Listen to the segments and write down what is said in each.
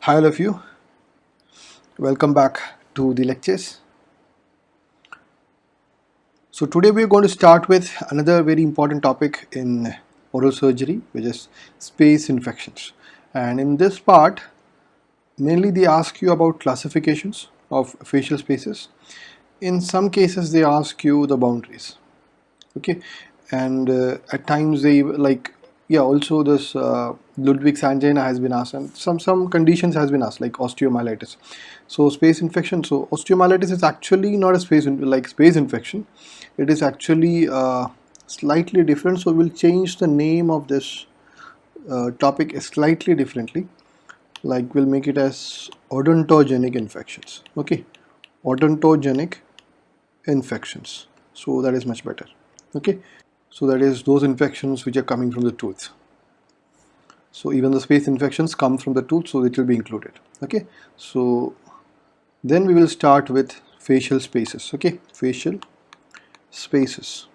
Hi all of you, welcome back to the lectures. So today we are going to start with another very important topic in oral surgery, which is space infections. And in this part, mainly they ask you about classifications of facial spaces. In some cases they ask you the boundaries. Okay, and at times they also this Ludwig's angina has been asked, and some conditions has been asked like osteomyelitis. So space infection. So osteomyelitis is actually not a space infection. It is actually slightly different. So we'll change the name of this topic slightly differently. Like we'll make it as odontogenic infections. Okay, odontogenic infections. So that is much better. Okay, so that is those infections which are coming from the tooth. So even the space infections come from the tooth, so it will be included. Okay, so then we will start with facial spaces. Okay, facial spaces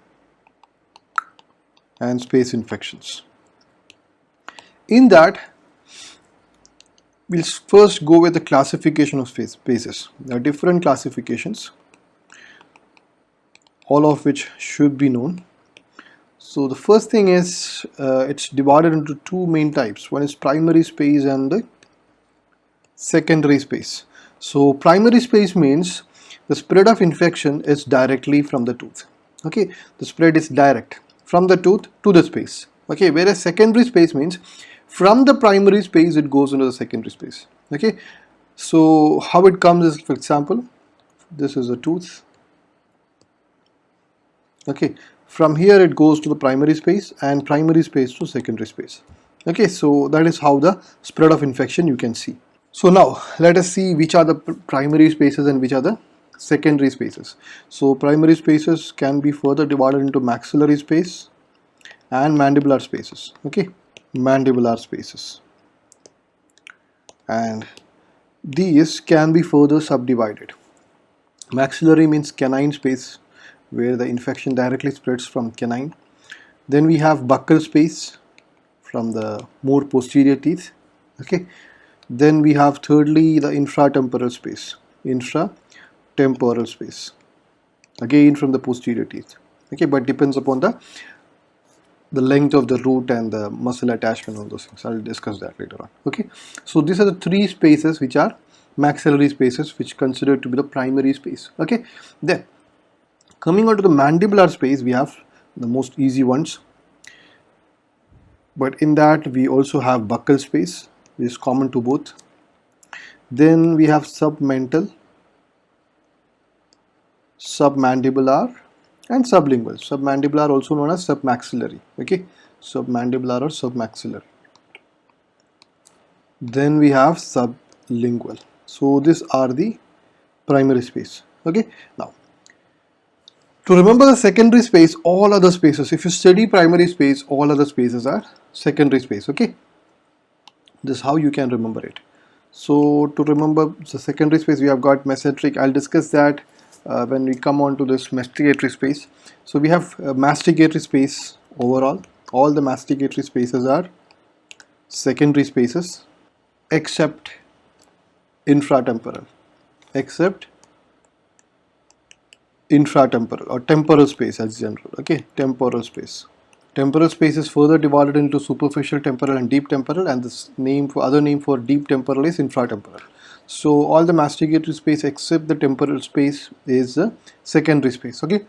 and space infections. In that, we'll first go with the classification of spaces. There are different classifications, all of which should be known. So the first thing is it's divided into two main types. One is primary space and the secondary space. So primary space means the spread of infection is directly from the tooth. Okay, the spread is direct from the tooth to the space. Okay, whereas secondary space means from the primary space it goes into the secondary space. Okay, so how it comes is, for example, this is a tooth. Okay, from here it goes to the primary space and primary space to secondary space. Okay, so that is how the spread of infection you can see. So now let us see which are the primary spaces and which are the secondary spaces. So primary spaces can be further divided into maxillary space and mandibular spaces. Okay, mandibular spaces, and these can be further subdivided. Maxillary means canine space, where the infection directly spreads from canine. Then we have buccal space from the more posterior teeth. Okay, then we have thirdly the infratemporal space, infratemporal space, again from the posterior teeth. Okay, but depends upon the length of the root and the muscle attachment, all those things. I'll discuss that later on. Okay, so these are the three spaces which are maxillary spaces, which considered to be the primary space. Okay, then coming on to the mandibular space, we have the most easy ones, but in that we also have buccal space, which is common to both. Then we have submental, submandibular, and sublingual. Submandibular also known as submaxillary. Okay, submandibular or submaxillary. Then we have sublingual. So these are the primary space. Okay, now to remember the secondary space, all other spaces, if you study primary space, all other spaces are secondary space. Okay, this is how you can remember it. So to remember the secondary space, we have got mesenteric. I'll discuss that when we come on to this masticatory space. So we have masticatory space overall. All the masticatory spaces are secondary spaces except infratemporal, except infratemporal or temporal space as general. Okay, temporal space. Temporal space is further divided into superficial temporal and deep temporal, and this other name for deep temporal is infratemporal. So all the masticatory space except the temporal space is secondary space. Okay,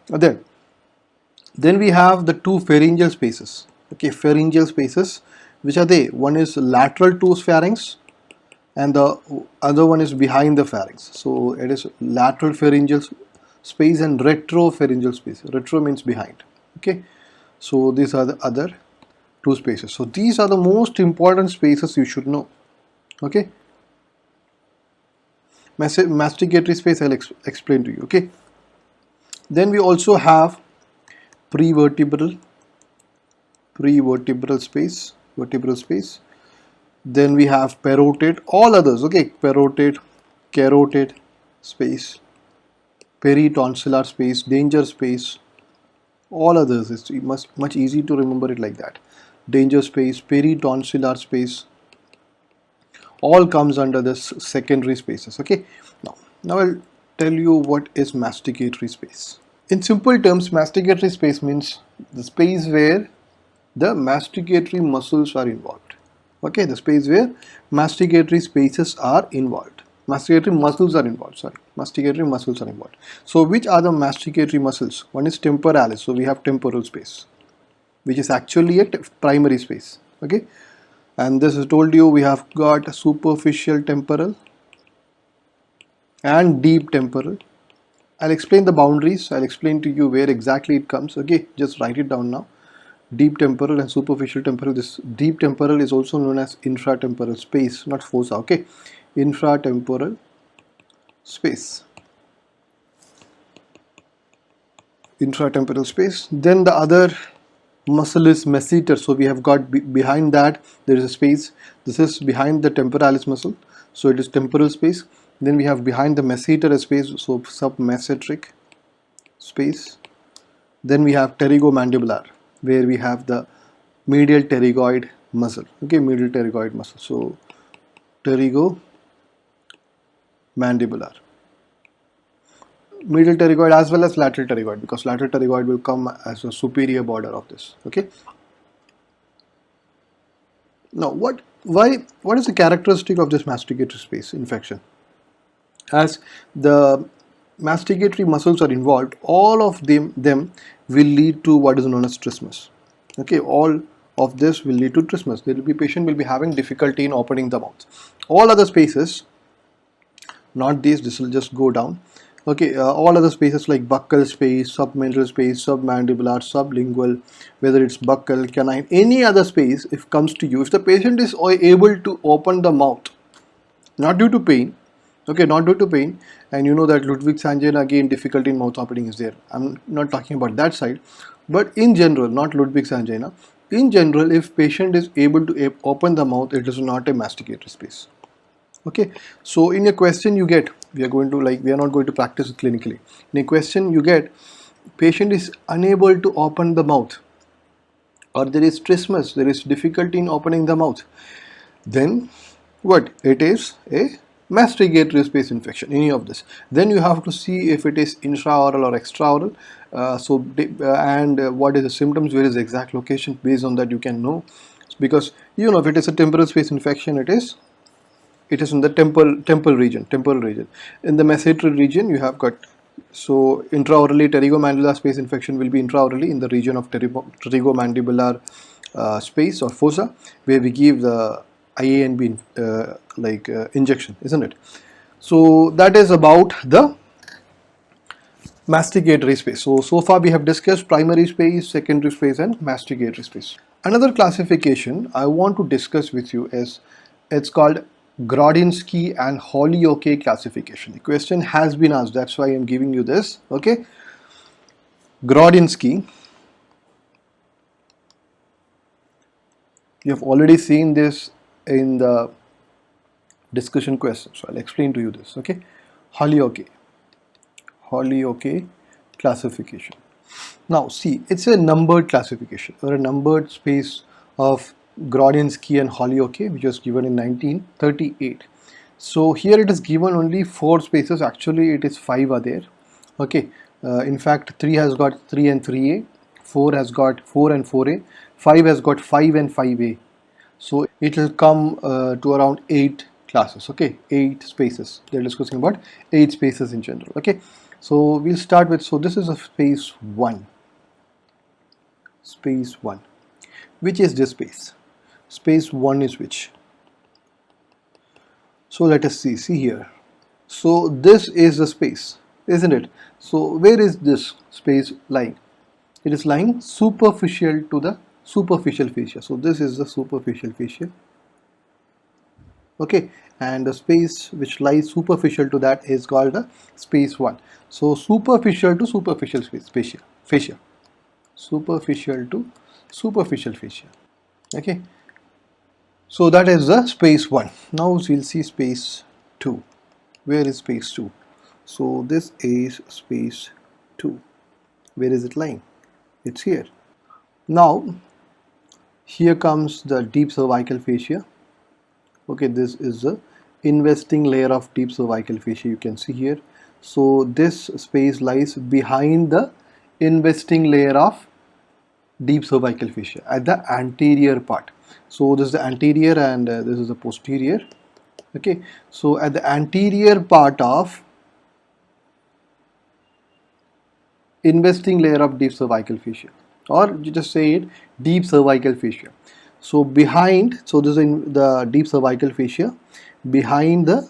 then we have the two pharyngeal spaces. Okay, pharyngeal spaces, which are they? One is lateral to pharynx and the other one is behind the pharynx. So it is lateral pharyngeal space and retropharyngeal space. Retro means behind. Okay, so these are the other two spaces. So these are the most important spaces you should know. Okay, masticatory space I'll explain to you. Okay, then we also have prevertebral space, vertebral space. Then we have parotid, all others. Okay, parotid, carotid space, peritonsillar space, danger space, all others. It's much easy to remember it like that. Danger space, peritonsillar space, all comes under this secondary spaces. Okay, now I'll tell you what is masticatory space. In simple terms, masticatory space means the space where the masticatory muscles are involved. Okay, the space where masticatory spaces are involved. Masticatory muscles are involved. Sorry, masticatory muscles are involved. So, which are the masticatory muscles? One is temporalis. So, we have temporal space, which is actually a primary space. Okay, and this is told you we have got superficial temporal and deep temporal. I'll explain the boundaries. I'll explain to you where exactly it comes. Okay, just write it down now. Deep temporal and superficial temporal. This deep temporal is also known as infratemporal space, not fossa. Okay, infratemporal space. Intratemporal space. Then the other muscle is masseter. So we have got behind that there is a space. This is behind the temporalis muscle. So it is temporal space. Then we have behind the masseter a space. So submasseteric space. Then we have pterygomandibular, where we have the medial pterygoid muscle. Okay, medial pterygoid muscle. So pterygomandibular. Medial pterygoid as well as lateral pterygoid, because lateral pterygoid will come as a superior border of this. Okay. Now, what is the characteristic of this masticatory space infection? As the masticatory muscles are involved, all of them will lead to what is known as trismus. Okay, all of this will lead to trismus. There will be patient will be having difficulty in opening the mouth. All other spaces, not these, this will just go down. Okay, all other spaces like buccal space, submental space, submandibular, sublingual, whether it's buccal, canine, any other space, if comes to you, if the patient is able to open the mouth, not due to pain, okay, not due to pain, and you know that Ludwig's angina, again difficulty in mouth opening is there. I'm not talking about that side, but in general, not Ludwig's angina, in general, if patient is able to open the mouth, it is not a masticatory space. Okay, so in a question you get, we are not going to practice it clinically. In a question you get, patient is unable to open the mouth, or there is trismus, there is difficulty in opening the mouth, then what? It is a masticatory space infection, any of this. Then you have to see if it is intraoral or extraoral. What is the symptoms, where is the exact location, based on that you can know, because you know if it is a temporal space infection, it is in the temporal region. In the masseter region, you have got, so intraorally pterygomandibular space infection will be intraorally in the region of pterygomandibular space or fossa, where we give the IA and B injection, isn't it? So that is about the masticatory space. So far we have discussed primary space, secondary space, and masticatory space. Another classification I want to discuss with you is, it's called Grodzinsky and Holyoake classification. The question has been asked, that's why I am giving you this. Okay, Grodzinsky, you have already seen this in the discussion question, so I'll explain to you this. Okay, Holyoake classification. Now see, it's a numbered classification, or a numbered space of Grodzinsky and Holyoake, which was given in 1938. So here it is given only 4 spaces. Actually it is 5 are there. Okay, in fact 3 has got 3 and 3A, 4 has got 4 and 4A, 5 has got 5 and 5A. So it will come to around 8 classes. Okay, 8 spaces. They're discussing about 8 spaces in general. Okay, so we'll start with, so this is a space 1. Space 1. Which is this space? Space 1 is which? So let us see here. So this is the space, isn't it? So where is this space lying? It is lying superficial to the superficial fascia. So this is the superficial fascia. Okay, and the space which lies superficial to that is called the space 1. So superficial to superficial fascia. Superficial to superficial fascia. Okay, so that is the space 1. Now we'll see space 2. Where is space 2? So this is space 2. Where is it lying? It's here. Now here comes the deep cervical fascia, Okay, this is the investing layer of deep cervical fascia, you can see here. So this space lies behind the investing layer of deep cervical fascia at the anterior part. So this is the anterior and this is the posterior. Okay, so at the anterior part of investing layer of deep cervical fascia, or you just say it deep cervical fascia. So behind, so this is in the deep cervical fascia, behind the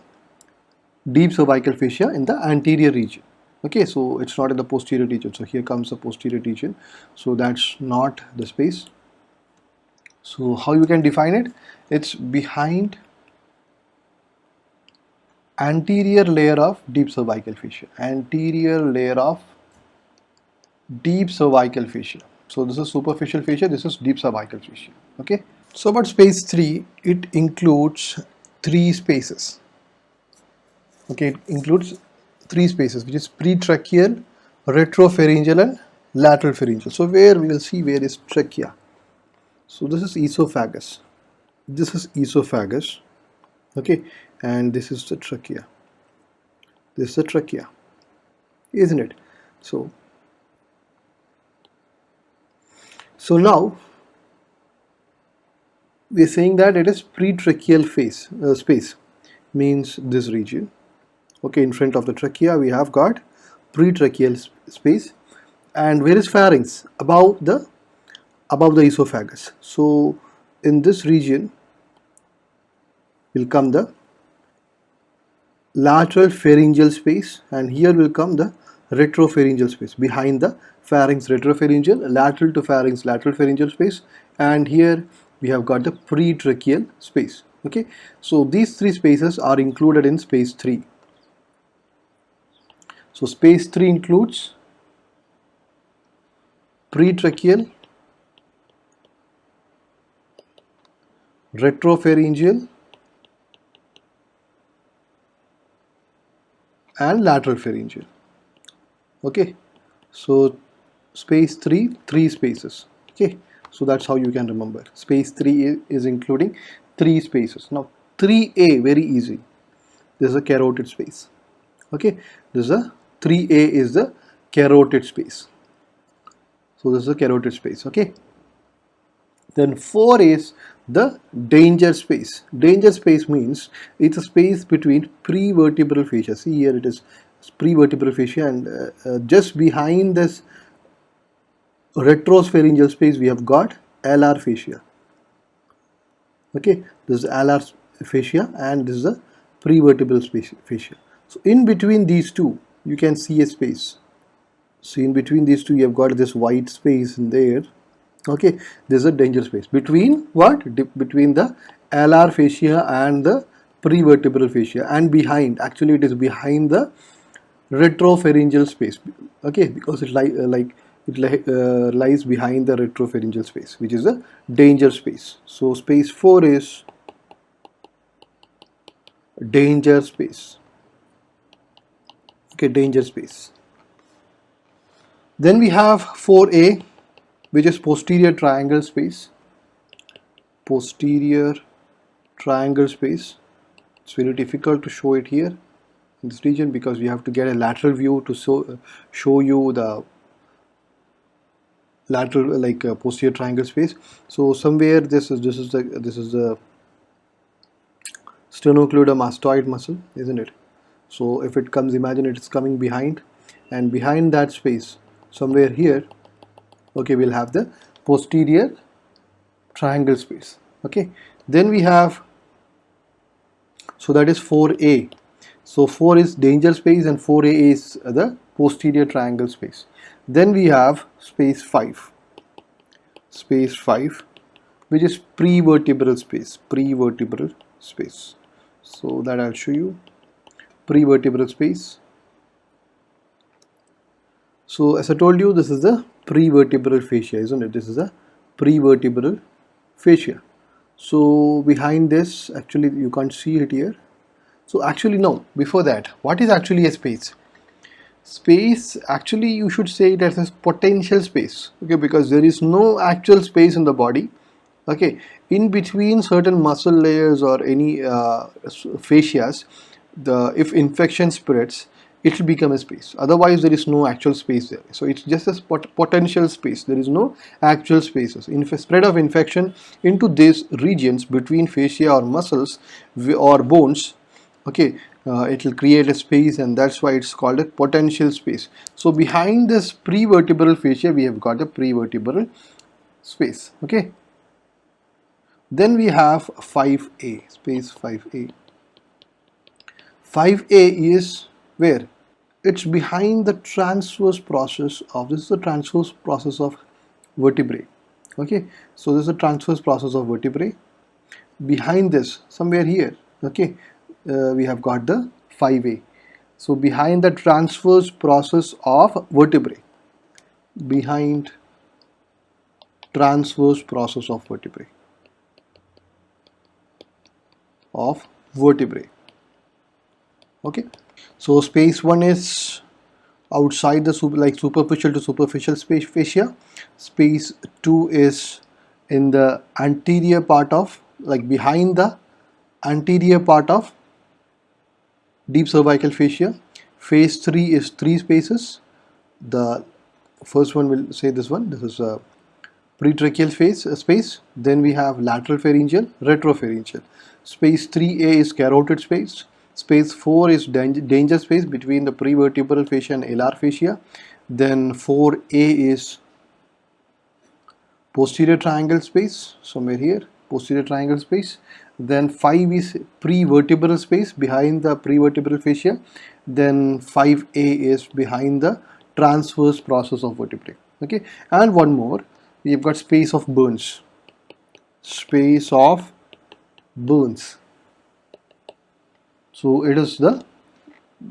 deep cervical fascia in the anterior region. Okay, so it's not in the posterior region. So here comes the posterior region. So that's not the space. So how you can define it? It's behind anterior layer of deep cervical fascia. Anterior layer of deep cervical fascia. So this is superficial fascia, this is deep cervical fascia. Okay. So about space 3, it includes 3 spaces. Okay, it includes 3 spaces, which is pretracheal, retropharyngeal and lateral pharyngeal. So where we will see where is trachea. So this is esophagus. This is esophagus. Okay, and this is the trachea. This is the trachea, isn't it? So now we are saying that it is pretracheal space, means this region. Okay, in front of the trachea we have got pretracheal space, and where is pharynx? Above the esophagus. So in this region will come the lateral pharyngeal space, and here will come the retropharyngeal space. Behind the pharynx, retropharyngeal, lateral to pharynx, lateral pharyngeal space, and here we have got the pretracheal space. Okay, so these 3 spaces are included in space 3. So space 3 includes pretracheal, retropharyngeal and lateral pharyngeal. Okay, so space 3, 3 spaces. Okay, so that's how you can remember. Space 3 is including 3 spaces. Now 3A, very easy. This is a carotid space. Okay, this is a 3A is the carotid space. So this is a carotid space. Okay, then 4 is the danger space. Danger space means it's a space between prevertebral fascia. See here it is prevertebral fascia, and just behind this retropharyngeal space we have got alar fascia. Okay, this is alar fascia and this is a prevertebral fascia. So in between these two you can see a space. So in between these two you have got this white space in there. Okay, this is a danger space between what? Between the alar fascia and the prevertebral fascia, and behind, actually it is behind the retropharyngeal space. Okay, because it lies behind the retropharyngeal space, which is a danger space. So space 4 is danger space. Okay, danger space. Then we have 4A, which is posterior triangle space. Posterior triangle space. It's very difficult to show it here in this region because we have to get a lateral view to show you the lateral, like posterior triangle space. So somewhere this is the sternocleidomastoid muscle, isn't it? So if it comes, imagine it's coming behind, and behind that space somewhere here, okay, we'll have the posterior triangle space. Okay, then we have, so that is 4A. So 4 is danger space and 4A is the posterior triangle space. Then we have space 5. Space 5, which is prevertebral space. Prevertebral space. So that I'll show you. Prevertebral space. So as I told you, this is the prevertebral fascia, isn't it? This is a prevertebral fascia. So behind this, actually you can't see it here. So actually no, before that, what is actually a space? Space, actually you should say it as a potential space. Okay, because there is no actual space in the body. Okay, in between certain muscle layers or any fascias, if infection spreads, it will become a space. Otherwise, there is no actual space there. So it's just a potential space. There is no actual spaces. Spread of infection into these regions between fascia or muscles or bones, okay, it will create a space, and that's why it's called a potential space. So behind this prevertebral fascia, we have got a prevertebral space. Okay. Then we have 5A, space 5A. 5A is where? It's behind the transverse process of, this is the transverse process of vertebrae. Okay, so this is the transverse process of vertebrae. Behind this, somewhere here, okay, we have got the 5A. So behind the transverse process of vertebrae, behind transverse process of vertebrae, okay. So space 1 is outside the superficial to superficial space fascia. Space 2 is in the anterior part of, behind the anterior part of deep cervical fascia. Phase 3 is 3 spaces. The first one will say this one. This is a pretracheal space. Then we have lateral pharyngeal, retropharyngeal. Space 3A is carotid space. Space 4 is danger space between the prevertebral fascia and alar fascia. Then 4A is posterior triangle space, somewhere here, posterior triangle space. Then 5 is prevertebral space behind the prevertebral fascia. Then 5A is behind the transverse process of vertebrae. Okay, and one more, we have got space of Burns. Space of Burns. So it is the,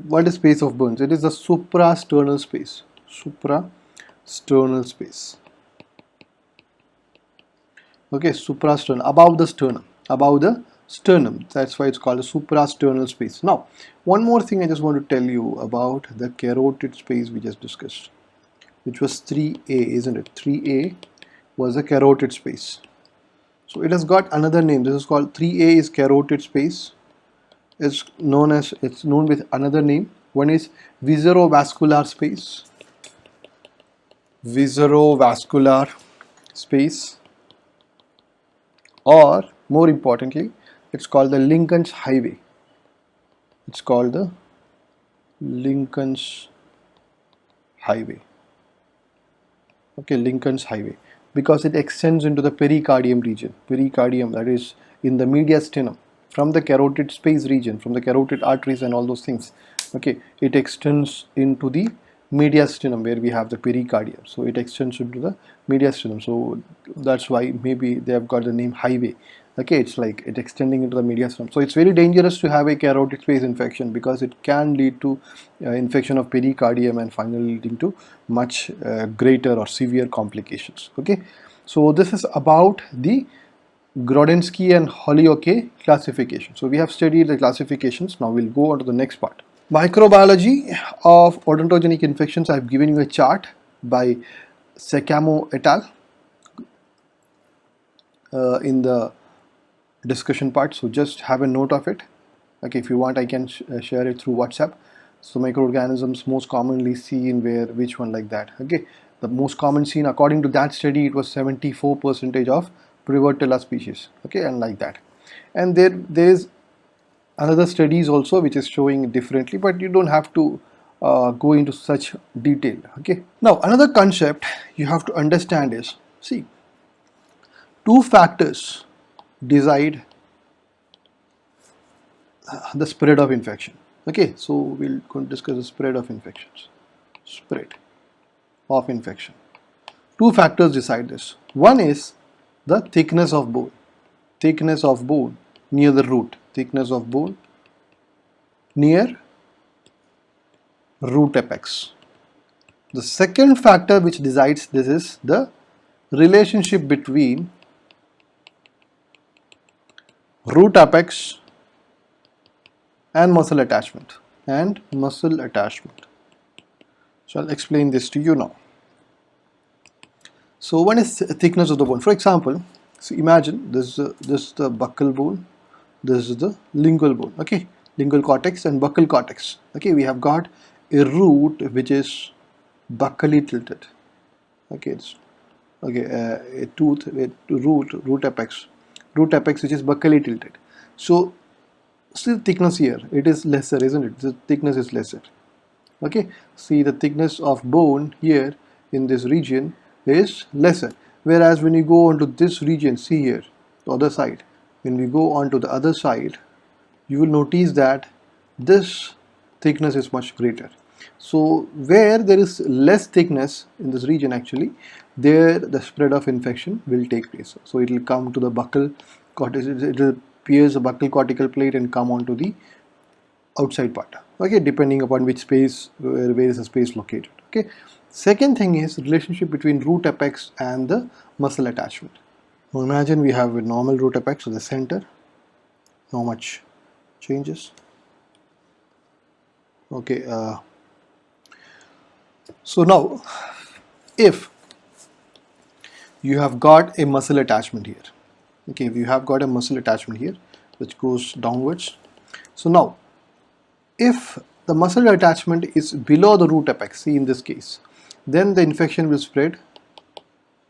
what is space of Burns? It is the suprasternal space. Suprasternal space. Okay, suprasternal, above the sternum. Above the sternum. That's why it's called a suprasternal space. Now, one more thing I just want to tell you about the carotid space we just discussed, which was 3A, isn't it? 3A was a carotid space. So it has got another name. This is called 3A is carotid space. It's known with another name. One is viscerovascular space. Viscerovascular space. Or more importantly, it's called the Lincoln's Highway. It's called the Lincoln's Highway. Okay, Lincoln's Highway, because it extends into the pericardium region. Pericardium, that is in the mediastinum, from the carotid space region, from the carotid arteries and all those things. Okay, it extends into the mediastinum where we have the pericardium. So it extends into the mediastinum. So that's why maybe they have got the name highway. Okay, it's like it extending into the mediastinum. So it's very dangerous to have a carotid space infection, because it can lead to infection of pericardium and finally leading to much greater or severe complications. Okay, so this is about the Grodenski and Holyoake classification. So we have studied the classifications. Now we'll go on to the next part. Microbiology of odontogenic infections. I've given you a chart by Secamo et al. In the discussion part. So just have a note of it. Okay, if you want, I can share it through WhatsApp. So microorganisms most commonly seen where, which one, like that. Okay, the most common seen according to that study, it was 74% of Prevotella species. Okay, and like that. And there is another studies also which is showing differently, but you don't have to go into such detail. Okay, now another concept you have to understand is, see, two factors decide the spread of infection. Okay, so we'll go and discuss the spread of infections. Spread of infection. Two factors decide this. One is the thickness of bone. Thickness of bone near the root. Thickness of bone near root apex. The second factor which decides this is the relationship between root apex and muscle attachment. So I'll explain this to you now. So one is thickness of the bone. For example, So imagine this is the buccal bone, this is the lingual bone, okay, lingual cortex and buccal cortex. Okay, we have got a root which is buccally tilted. Okay, it's okay, a tooth with root apex which is buccally tilted. So still thickness here, it is lesser, isn't it? The thickness is lesser. Okay, see the thickness of bone here in this region is lesser, whereas when you go onto this region, see here, the other side, when we go on to the other side, you will notice that this thickness is much greater. So where there is less thickness in this region, actually there the spread of infection will take place. So it will come to the buccal cortex, it will pierce the buccal cortical plate and come onto the outside part, okay, depending upon which space, where is the space located. Okay, second thing is relationship between root apex and the muscle attachment. Now imagine we have a normal root apex to the center, not much changes. Okay, so now if you have got a muscle attachment here, okay, if you have got a muscle attachment here which goes downwards, so now if the muscle attachment is below the root apex, see in this case, then the infection will spread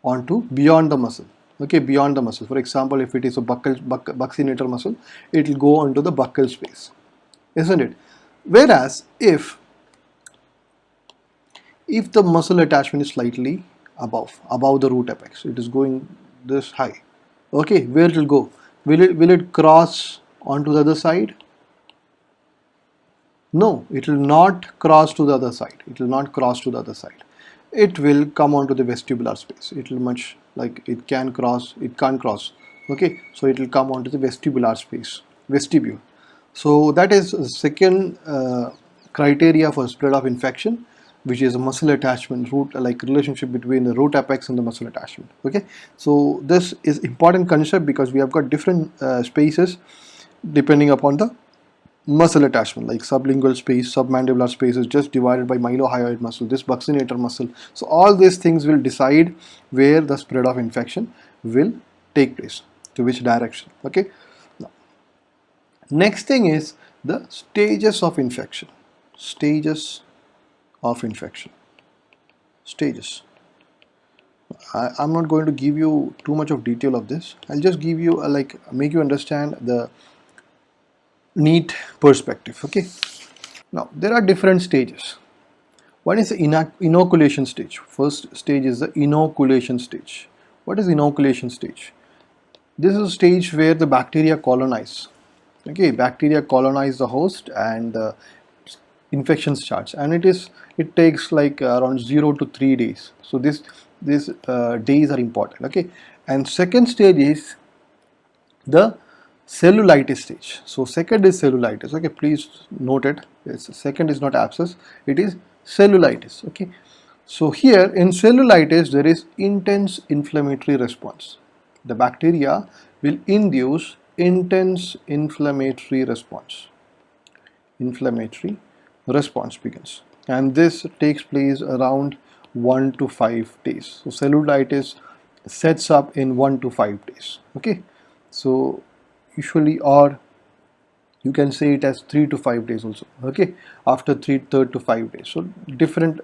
onto beyond the muscle. Okay, beyond the muscle. For example, if it is a buccinator muscle, it will go onto the buccal space, isn't it? Whereas if the muscle attachment is slightly above the root apex, it is going this high. Okay, where it will go? Will it cross onto the other side? No, it will not cross to the other side. It will not cross to the other side. It will come onto the vestibular space. It will much like it can cross, it can't cross. Okay, so it will come onto the vestibular space, vestibule. So that is the second criteria for spread of infection, which is a muscle attachment, root, like relationship between the root apex and the muscle attachment. Okay, so this is important concept because we have got different spaces depending upon the muscle attachment, like sublingual space, submandibular space is just divided by mylohyoid muscle, this buccinator muscle. So all these things will decide where the spread of infection will take place, to which direction. Okay, now, next thing is the stages of infection. Stages of infection. Stages. I'm not going to give you too much of detail of this. I'll just give you make you understand the neat perspective. Okay, now there are different stages. One is the inoculation stage. First stage is the inoculation stage. What is inoculation stage? This is a stage where the bacteria colonize. Okay, bacteria colonize the host and the infection starts, and it takes like around 0 to 3 days. So these days are important. Okay, and second stage is the cellulitis stage. So second is cellulitis. Okay, please note it. Second is not abscess, it is cellulitis. Okay, so here in cellulitis there is intense inflammatory response. The bacteria will induce intense inflammatory response. Inflammatory response begins, and this takes place around 1 to 5 days. So cellulitis sets up in 1 to 5 days. Okay, so usually, or you can say it as 3 to 5 days also. Okay, after 3rd to 5 days. So different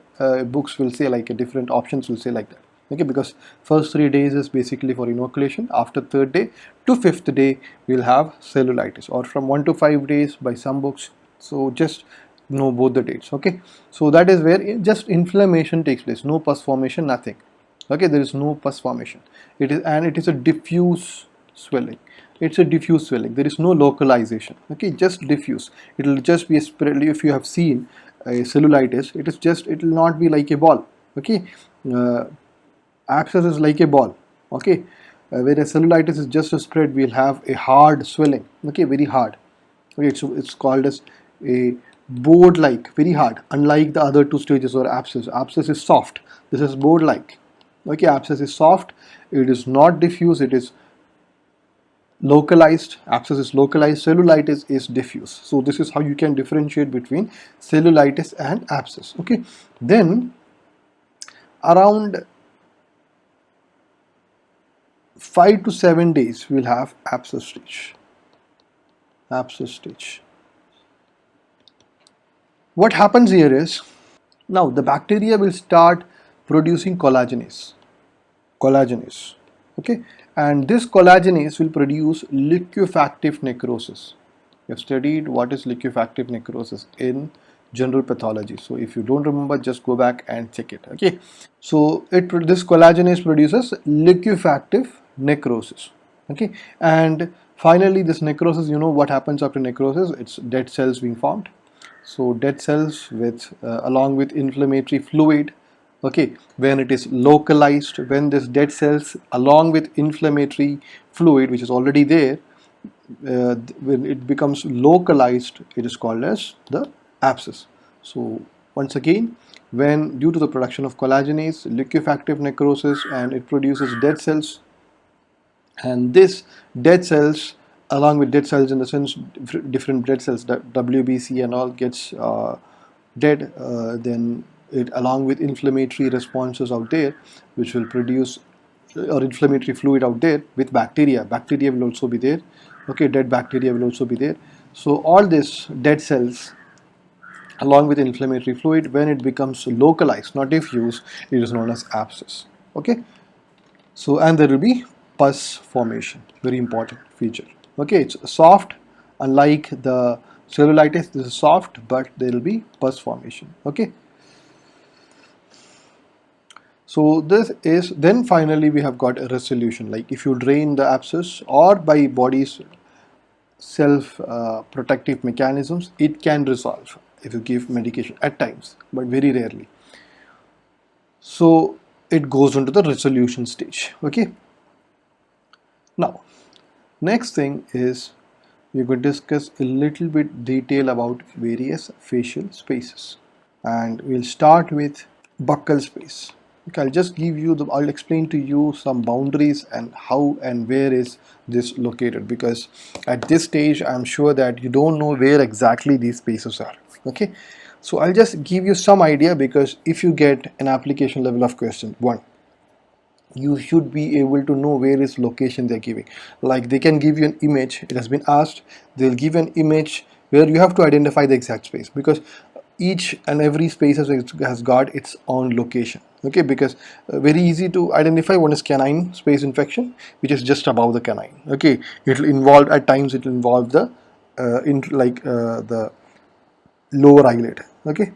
books will say like different options will say like that. Okay, because first 3 days is basically for inoculation. After 3rd day to 5th day we'll have cellulitis, or from 1 to 5 days by some books. So just know both the dates. Okay, so that is where just inflammation takes place, no pus formation, nothing. Okay, there is no pus formation. It is a diffuse swelling. It's a diffuse swelling. There is no localization. Okay, just diffuse. It will just be a spread. If you have seen a cellulitis, it will not be like a ball. Okay, abscess is like a ball. Okay, whereas cellulitis is just a spread, we'll have a hard swelling. Okay, very hard. Okay, it's called as a board-like, very hard. Unlike the other two stages or abscess. Abscess is soft. This is board-like. Okay, abscess is soft. It is not diffuse. It is localized. Abscess is localized. Cellulitis is diffuse. So this is how you can differentiate between cellulitis and abscess. Okay, then around 5 to 7 days we'll have abscess stage. Abscess stage. What happens here is, now the bacteria will start producing collagenase, okay, and this collagenase will produce liquefactive necrosis. We have studied what is liquefactive necrosis in general pathology, so if you don't remember, just go back and check it. Okay, so this collagenase produces liquefactive necrosis. Okay, and finally this necrosis, you know what happens after necrosis? It's dead cells being formed. So dead cells with along with inflammatory fluid. Okay, when it is localized, when this dead cells along with inflammatory fluid which is already there, when it becomes localized, it is called as the abscess. So once again, when due to the production of collagenase, liquefactive necrosis, and it produces dead cells, and this dead cells along with dead cells in the sense different dead cells, WBC and all gets dead, then it along with inflammatory responses out there which will produce or inflammatory fluid out there with bacteria will also be there. Okay, dead bacteria will also be there. So all this dead cells along with inflammatory fluid, when it becomes localized, not diffuse, it is known as abscess. Okay, so and there will be pus formation, very important feature. Okay, it's soft, unlike the cellulitis, this is soft, but there will be pus formation. Okay, so this is, then finally we have got a resolution, like if you drain the abscess or by body's self protective mechanisms, it can resolve if you give medication at times, but very rarely. So it goes into the resolution stage. Okay, now next thing is we could discuss a little bit detail about various facial spaces, and we'll start with buccal space. Okay, I'll just give you the, I'll explain to you some boundaries and how and where is this located, because at this stage I'm sure that you don't know where exactly these spaces are. Okay, so I'll just give you some idea, because if you get an application level of question 1, you should be able to know where is location they're giving. Like they can give you an image, it has been asked, they'll give an image where you have to identify the exact space, because each and every space has got its own location. Okay, because very easy to identify. One is canine space infection, which is just above the canine. Okay, it will involve, at times it will involve the the lower eyelid. Okay,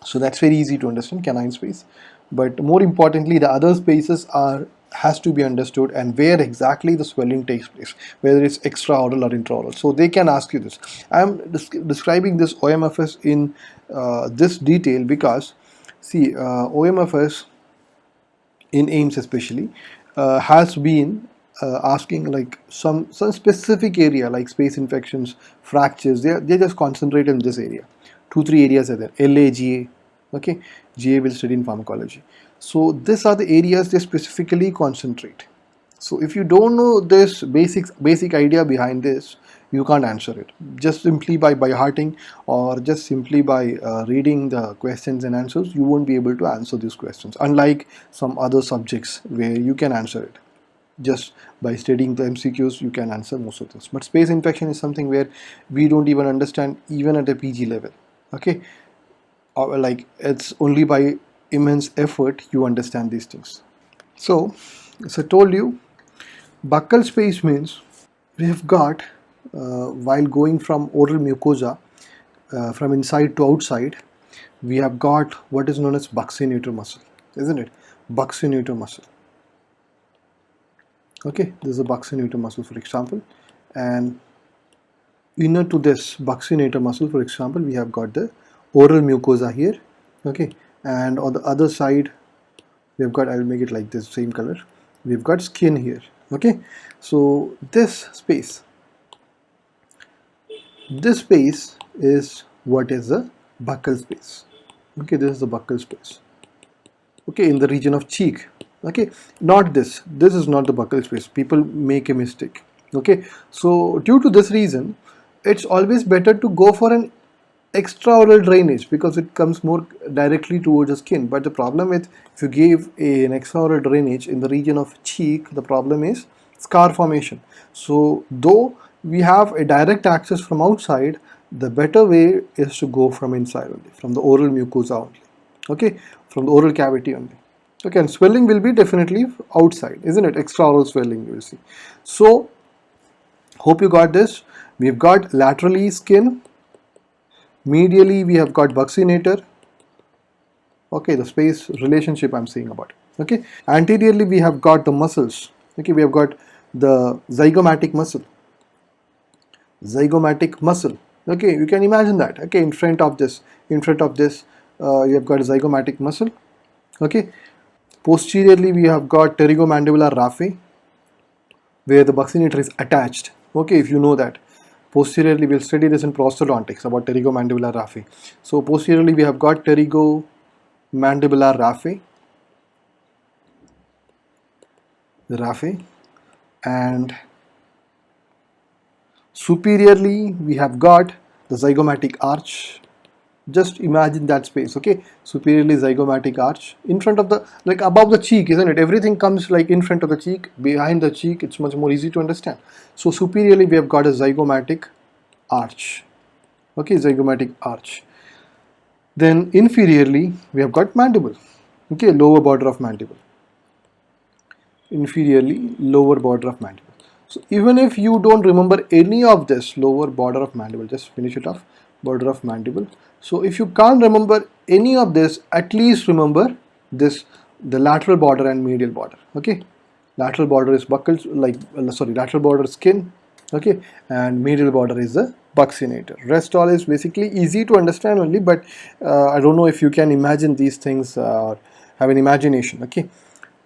so that's very easy to understand, canine space. But more importantly, the other spaces has to be understood, and where exactly the swelling takes place, whether it's extraoral or intraoral. So they can ask you this. I'm describing this OMFS in this detail because, see, OMFS in AIIMS especially has been asking like some specific area like space infections, fractures. They just concentrate in this area. 2-3 areas are there. LA, GA. Okay, GA will study in pharmacology. So these are the areas they specifically concentrate. So if you don't know this basic idea behind this, you can't answer it just simply by hearting, or just simply by reading the questions and answers. You won't be able to answer these questions, unlike some other subjects where you can answer it just by studying the MCQs. You can answer most of this, but space infection is something where we don't even understand even at a PG level. Okay, like it's only by immense effort you understand these things. So as I told you, buccal space means we have got while going from oral mucosa from inside to outside, we have got what is known as buccinator muscle, isn't it? Buccinator muscle. Okay, this is a buccinator muscle, for example, and inner to this buccinator muscle, for example, we have got the oral mucosa here. Okay, and on the other side we have got, I'll make it like this, same color, we've got skin here. Okay, so this space is what is the buccal space. Okay, this is the buccal space. Okay, in the region of cheek. Okay, not this is not the buccal space. People make a mistake. Okay, so due to this reason, it's always better to go for an extraoral drainage because it comes more directly towards the skin. But the problem with, if you give an extraoral drainage in the region of cheek, the problem is scar formation. So though we have a direct access from outside, the better way is to go from inside only, from the oral mucosa only, okay, from the oral cavity only. Okay, and swelling will be definitely outside, isn't it? Extraoral swelling you will see. So hope you got this. We've got laterally skin, medially we have got buccinator, okay, the space relationship I'm saying about, okay. Anteriorly we have got the muscles, okay, we have got the zygomatic muscle, okay, you can imagine that, okay, in front of this you have got a zygomatic muscle, okay. Posteriorly we have got pterygomandibular raphe where the buccinator is attached, okay, if you know that. Posteriorly we'll study this in prosthodontics about pterygomandibular raphe. So posteriorly we have got pterygomandibular raphe, and superiorly we have got the zygomatic arch. Just imagine that space, okay, superiorly zygomatic arch in front of the, like above the cheek, isn't it? Everything comes like in front of the cheek, behind the cheek, it's much more easy to understand. So superiorly we have got a zygomatic arch, okay, zygomatic arch. Then inferiorly we have got mandible, okay, lower border of mandible, inferiorly lower border of mandible. So even if you don't remember any of this, lower border of mandible, just finish it off, border of mandible. So if you can't remember any of this, at least remember this, the lateral border and medial border, okay. Lateral border is buccal, like lateral border is skin, okay, and medial border is the buccinator. Rest all is basically easy to understand only, but I don't know if you can imagine these things or have an imagination, okay.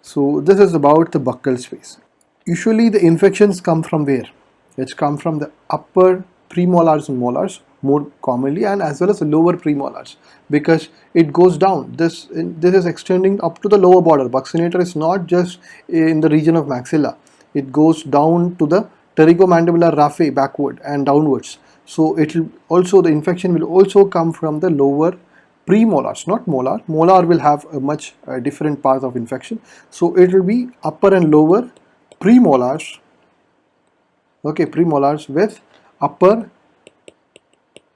So this is about the buccal space. Usually the infections come from where? It's come from the upper premolars and molars more commonly, and as well as the lower premolars, because it goes down. This is extending up to the lower border. Buccinator is not just in the region of maxilla. It goes down to the pterygomandibular raphe backward and downwards. So it will also, the infection will also come from the lower premolars, not molar. Molar will have a much different path of infection. So it will be upper and lower premolars, okay, premolars with upper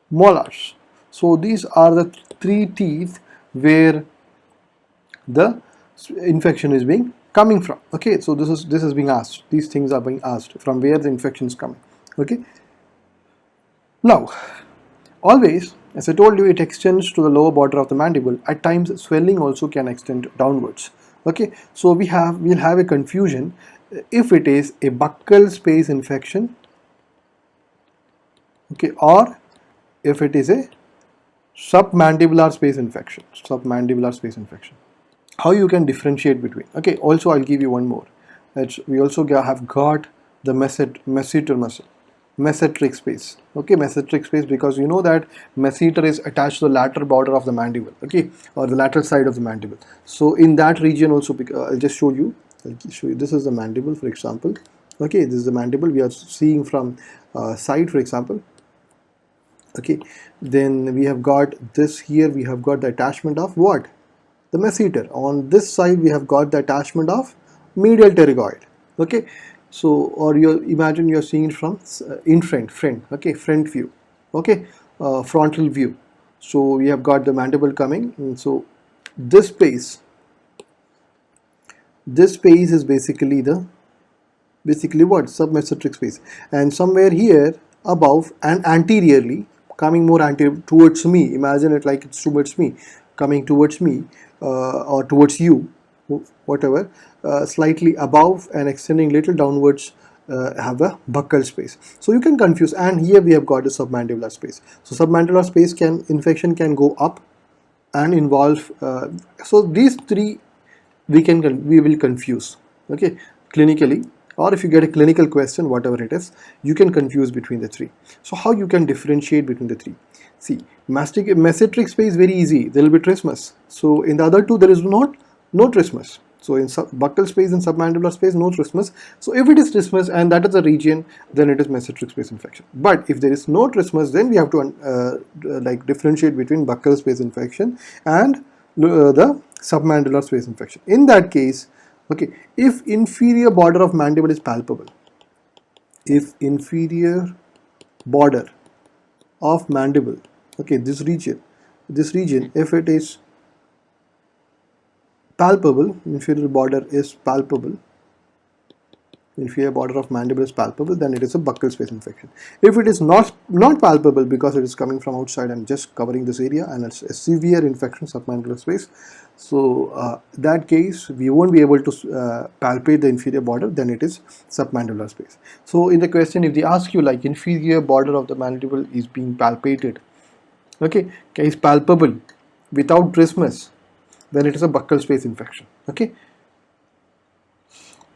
molars. So these are the three teeth where the infection is being coming from, okay. So this is being asked, these things are being asked from where the infection is coming, okay. Now always, as I told you, it extends to the lower border of the mandible. At times swelling also can extend downwards, okay. So we'll have a confusion if it is a buccal space infection, okay, or if it is a submandibular space infection, how you can differentiate between, okay. Also I'll give you one more, that we also have got the masseter muscle, mesenteric space, okay, mesenteric space, because you know that masseter is attached to the lateral border of the mandible, okay, or the lateral side of the mandible. So in that region also, I'll just show you, this is the mandible, for example, okay, this is the mandible we are seeing from side, for example, okay. Then we have got this here, we have got the attachment of what? The masseter. On this side we have got the attachment of medial pterygoid, okay. So, or you imagine you're seeing it from in front, okay, front view, okay, frontal view. So we have got the mandible coming, and so this space is basically what? Submesenteric space, and somewhere here above and anteriorly, coming more anterior towards me, imagine it like it's towards me, coming towards me or towards you, whatever, slightly above and extending little downwards, have a buccal space. So you can confuse, and here we have got the submandibular space. So submandibular space infection can go up and involve, so these three we will confuse, okay, clinically, or if you get a clinical question, whatever it is, you can confuse between the three. So how you can differentiate between the three? See, mesenteric space, very easy, there will be trismus. So in the other two there is no trismus. So in buccal space and submandibular space, no trismus. So if it is trismus and that is the region, then it is mesenteric space infection. But if there is no trismus, then we have to like differentiate between buccal space infection and the submandibular space infection. In that case, okay, if inferior border of mandible is palpable, if inferior border of mandible, okay, this region, if it is palpable, inferior border is palpable, inferior border of mandible is palpable, then it is a buccal space infection. If it is not palpable because it is coming from outside and just covering this area and it's a severe infection, submandibular space, so that case we won't be able to palpate the inferior border, then it is submandibular space. So in the question, if they ask you like inferior border of the mandible is being palpated, okay, is palpable without trismus, then it is a buccal space infection. Okay,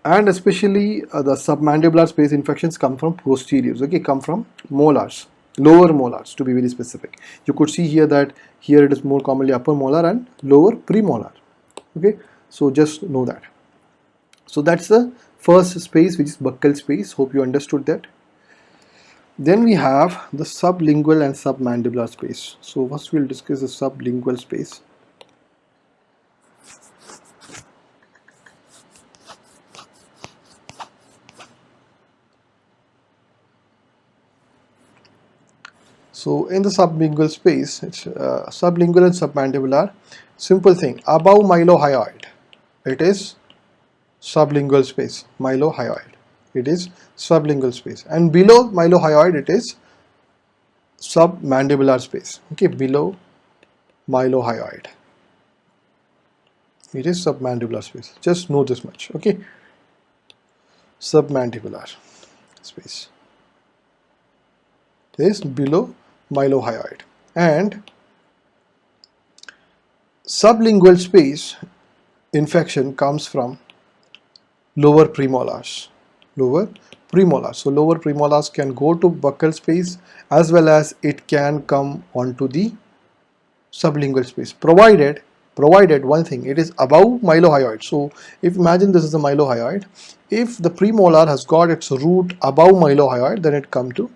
and especially the submandibular space infections come from posteriors, okay, come from molars, lower molars to be very specific. You could see here that here it is more commonly upper molar and lower premolar. Okay, so just know that. So that's the first space, which is buccal space. Hope you understood that. Then we have the sublingual and submandibular space. So first we'll discuss the sublingual space. So in the sublingual space, it's sublingual and submandibular. Simple thing, above mylohyoid, it is sublingual space, mylohyoid. It is sublingual space, and below mylohyoid, it is submandibular space. Okay, below mylohyoid, it is submandibular space. Just know this much. Okay, submandibular space is below mylohyoid, and sublingual space infection comes from lower premolars. Lower premolars. So lower premolars can go to buccal space as well as it can come onto the sublingual space, provided one thing, it is above mylohyoid. So if imagine this is the mylohyoid, if the premolar has got its root above mylohyoid, then it come to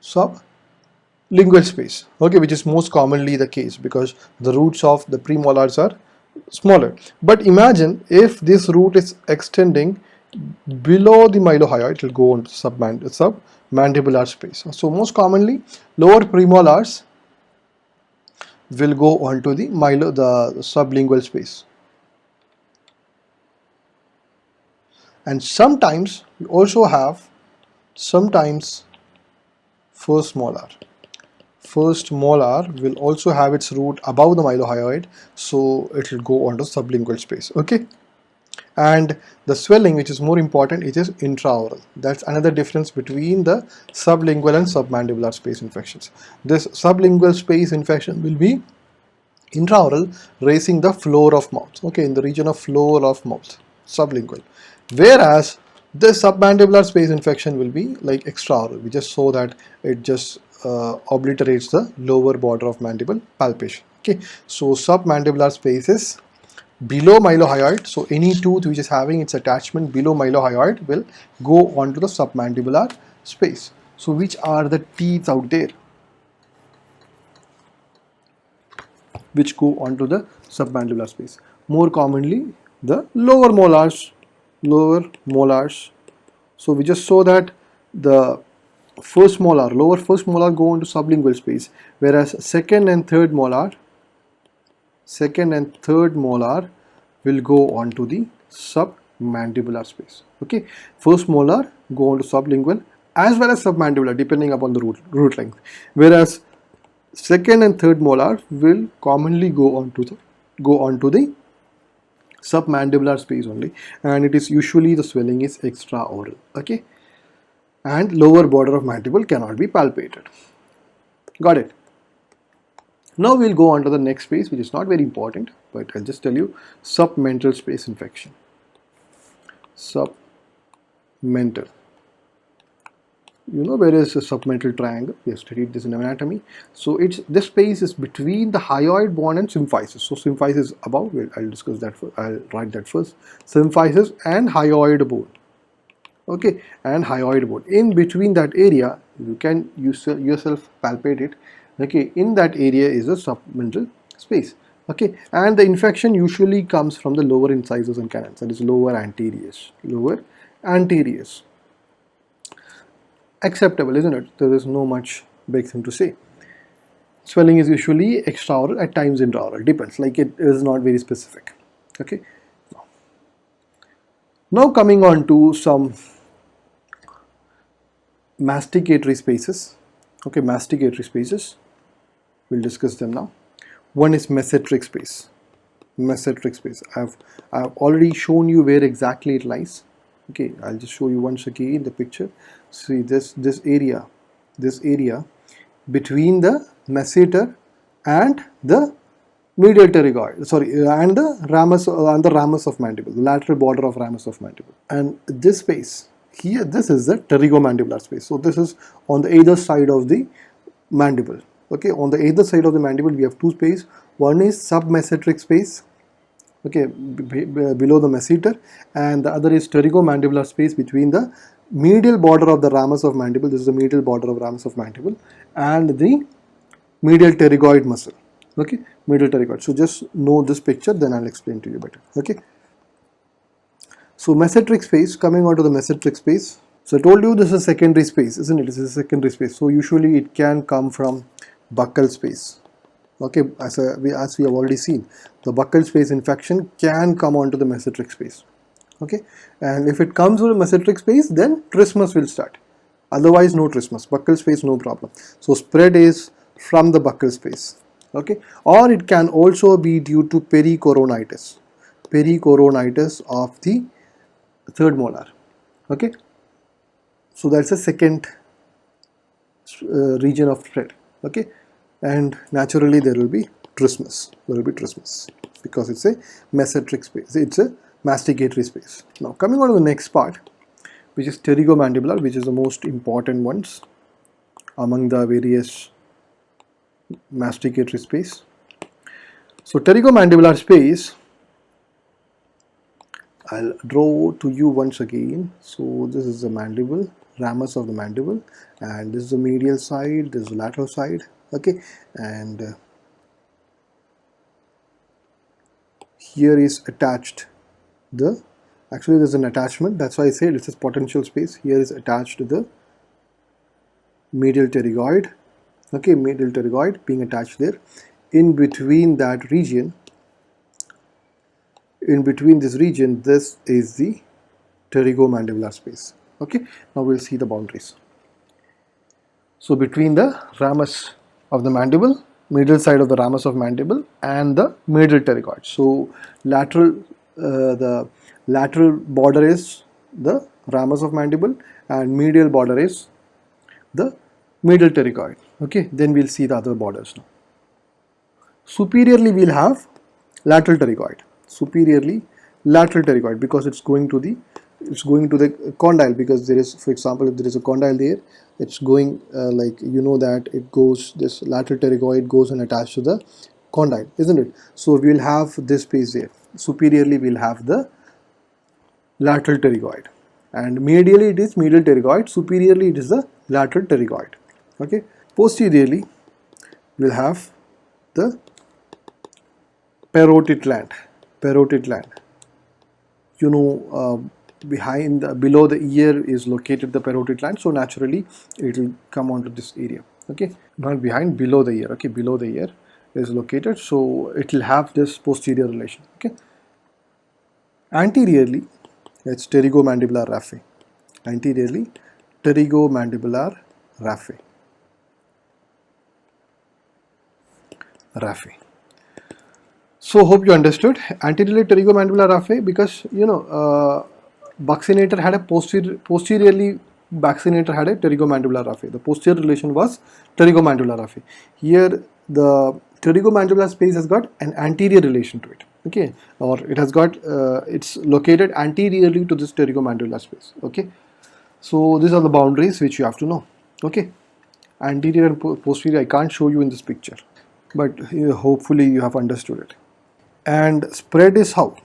sublingual space, okay, which is most commonly the case because the roots of the premolars are smaller. But imagine if this root is extending below the mylohyoid, it will go on to submandibular space. So most commonly lower premolars will go on to the sublingual space, and sometimes we also have first molar will also have its root above the mylohyoid, so it will go on to sublingual space. Okay, and the swelling, which is more important, it is intraoral. That's another difference between the sublingual and submandibular space infections. This sublingual space infection will be intraoral, raising the floor of mouth, okay, in the region of floor of mouth, sublingual, whereas this submandibular space infection will be like extraoral. We just saw that it just obliterates the lower border of mandible palpation. Okay, so submandibular space is below mylohyoid, so any tooth which is having its attachment below mylohyoid will go on to the submandibular space. So which are the teeth out there which go onto the submandibular space? More commonly the lower molars. So we just saw that the lower first molar go into sublingual space, whereas second and third molar will go on to the submandibular space. Okay, first molar go on to sublingual as well as submandibular depending upon the root length, whereas second and third molar will commonly go on to the submandibular space only, and it is usually the swelling is extraoral. Okay, and lower border of mandible cannot be palpated. Got it? Now we'll go on to the next space, which is not very important, but I'll just tell you, submental space infection. Submental. you know where is a submental triangle. We have studied this in anatomy. So it's this space is between the hyoid bone and symphysis. So symphysis above. I'll discuss that. I'll write that first. Symphysis and hyoid bone. Okay, and hyoid bone. In between that area, you can yourself palpate it. Okay, in that area is a submental space. Okay, and the infection usually comes from the lower incisors and canals. That is lower anteriors. Lower anteriors. Acceptable, isn't it? There is no much big thing to say. Swelling is usually extraoral, at times intraoral, depends, like it is not very specific. Okay. Now coming on to some masticatory spaces. Okay, masticatory spaces. We'll discuss them now. One is mesenteric space. Mesenteric space. I've already shown you where exactly it lies. Okay, I'll just show you once again the picture. See this area between the masseter and the medial pterygoid, and the ramus of mandible, the lateral border of ramus of mandible. And this space here, this is the pterygomandibular space. So this is on the either side of the mandible. Okay, on the either side of the mandible we have two spaces. One is submesenteric space, okay, below the masseter, and the other is pterygomandibular space between the medial border of the ramus of mandible. This is the medial border of ramus of mandible and the medial pterygoid muscle. Okay, medial pterygoid. So just know this picture, then I'll explain to you better. Okay. So mesenteric space, coming on to the mesenteric space. So I told you this is a secondary space, isn't it? This is a secondary space. So usually it can come from buccal space. Okay, as we have already seen, the buccal space infection can come onto the mesenteric space. Okay, and if it comes to the mesenteric space, then trismus will start. Otherwise, no trismus. Buccal space, no problem. So spread is from the buccal space. Okay, or it can also be due to pericoronitis. Pericoronitis of the third molar. Okay, so that's the second region of spread. Okay, and naturally there will be trismus. There will be trismus because it's a mesenteric space. It's a masticatory space. Now coming on to the next part, which is pterygomandibular, which is the most important ones among the various masticatory space. So pterygomandibular space, I'll draw to you once again. So this is the mandible, ramus of the mandible, and this is the medial side, this is the lateral side. Okay, and here is attached actually there's an attachment, that's why I said this is potential space. Here is attached to the medial pterygoid. Okay, medial pterygoid being attached there. In between that region, in between this region, this is the pterygomandibular space. Okay, now we'll see the boundaries. So between the ramus of the mandible, medial side of the ramus of mandible, and the medial pterygoid. So the lateral border is the ramus of mandible and medial border is the medial pterygoid. Okay, then we'll see the other borders now. Superiorly we'll have lateral pterygoid. Superiorly lateral pterygoid, because it's going to the condyle, because there is, for example, if there is a condyle there, it's going like, you know, that it goes, this lateral pterygoid goes and attached to the condyle, isn't it? So we will have this space there. Superiorly we'll have the lateral pterygoid, and medially it is medial pterygoid, superiorly it is the lateral pterygoid. Okay, posteriorly we'll have the parotid gland. Parotid gland, you know, below the ear is located the parotid gland, so naturally it will come onto this area. Okay, not behind, below the ear. Okay, below the ear is located, so it will have this posterior relation. Okay, anteriorly it's pterygomandibular raphe. Anteriorly pterygomandibular raphe. So hope you understood anteriorly pterygomandibular raphe, because you know buccinator had a posteriorly buccinator had a pterygomandibular raphe. The posterior relation was pterygomandibular raphe. Here the pterygomandibular space has got an anterior relation to it. Okay, or it has got it's located anteriorly to this pterygomandibular space. Okay, So these are the boundaries which you have to know. Okay, anterior and posterior I can't show you in this picture, but hopefully you have understood it. And spread is how?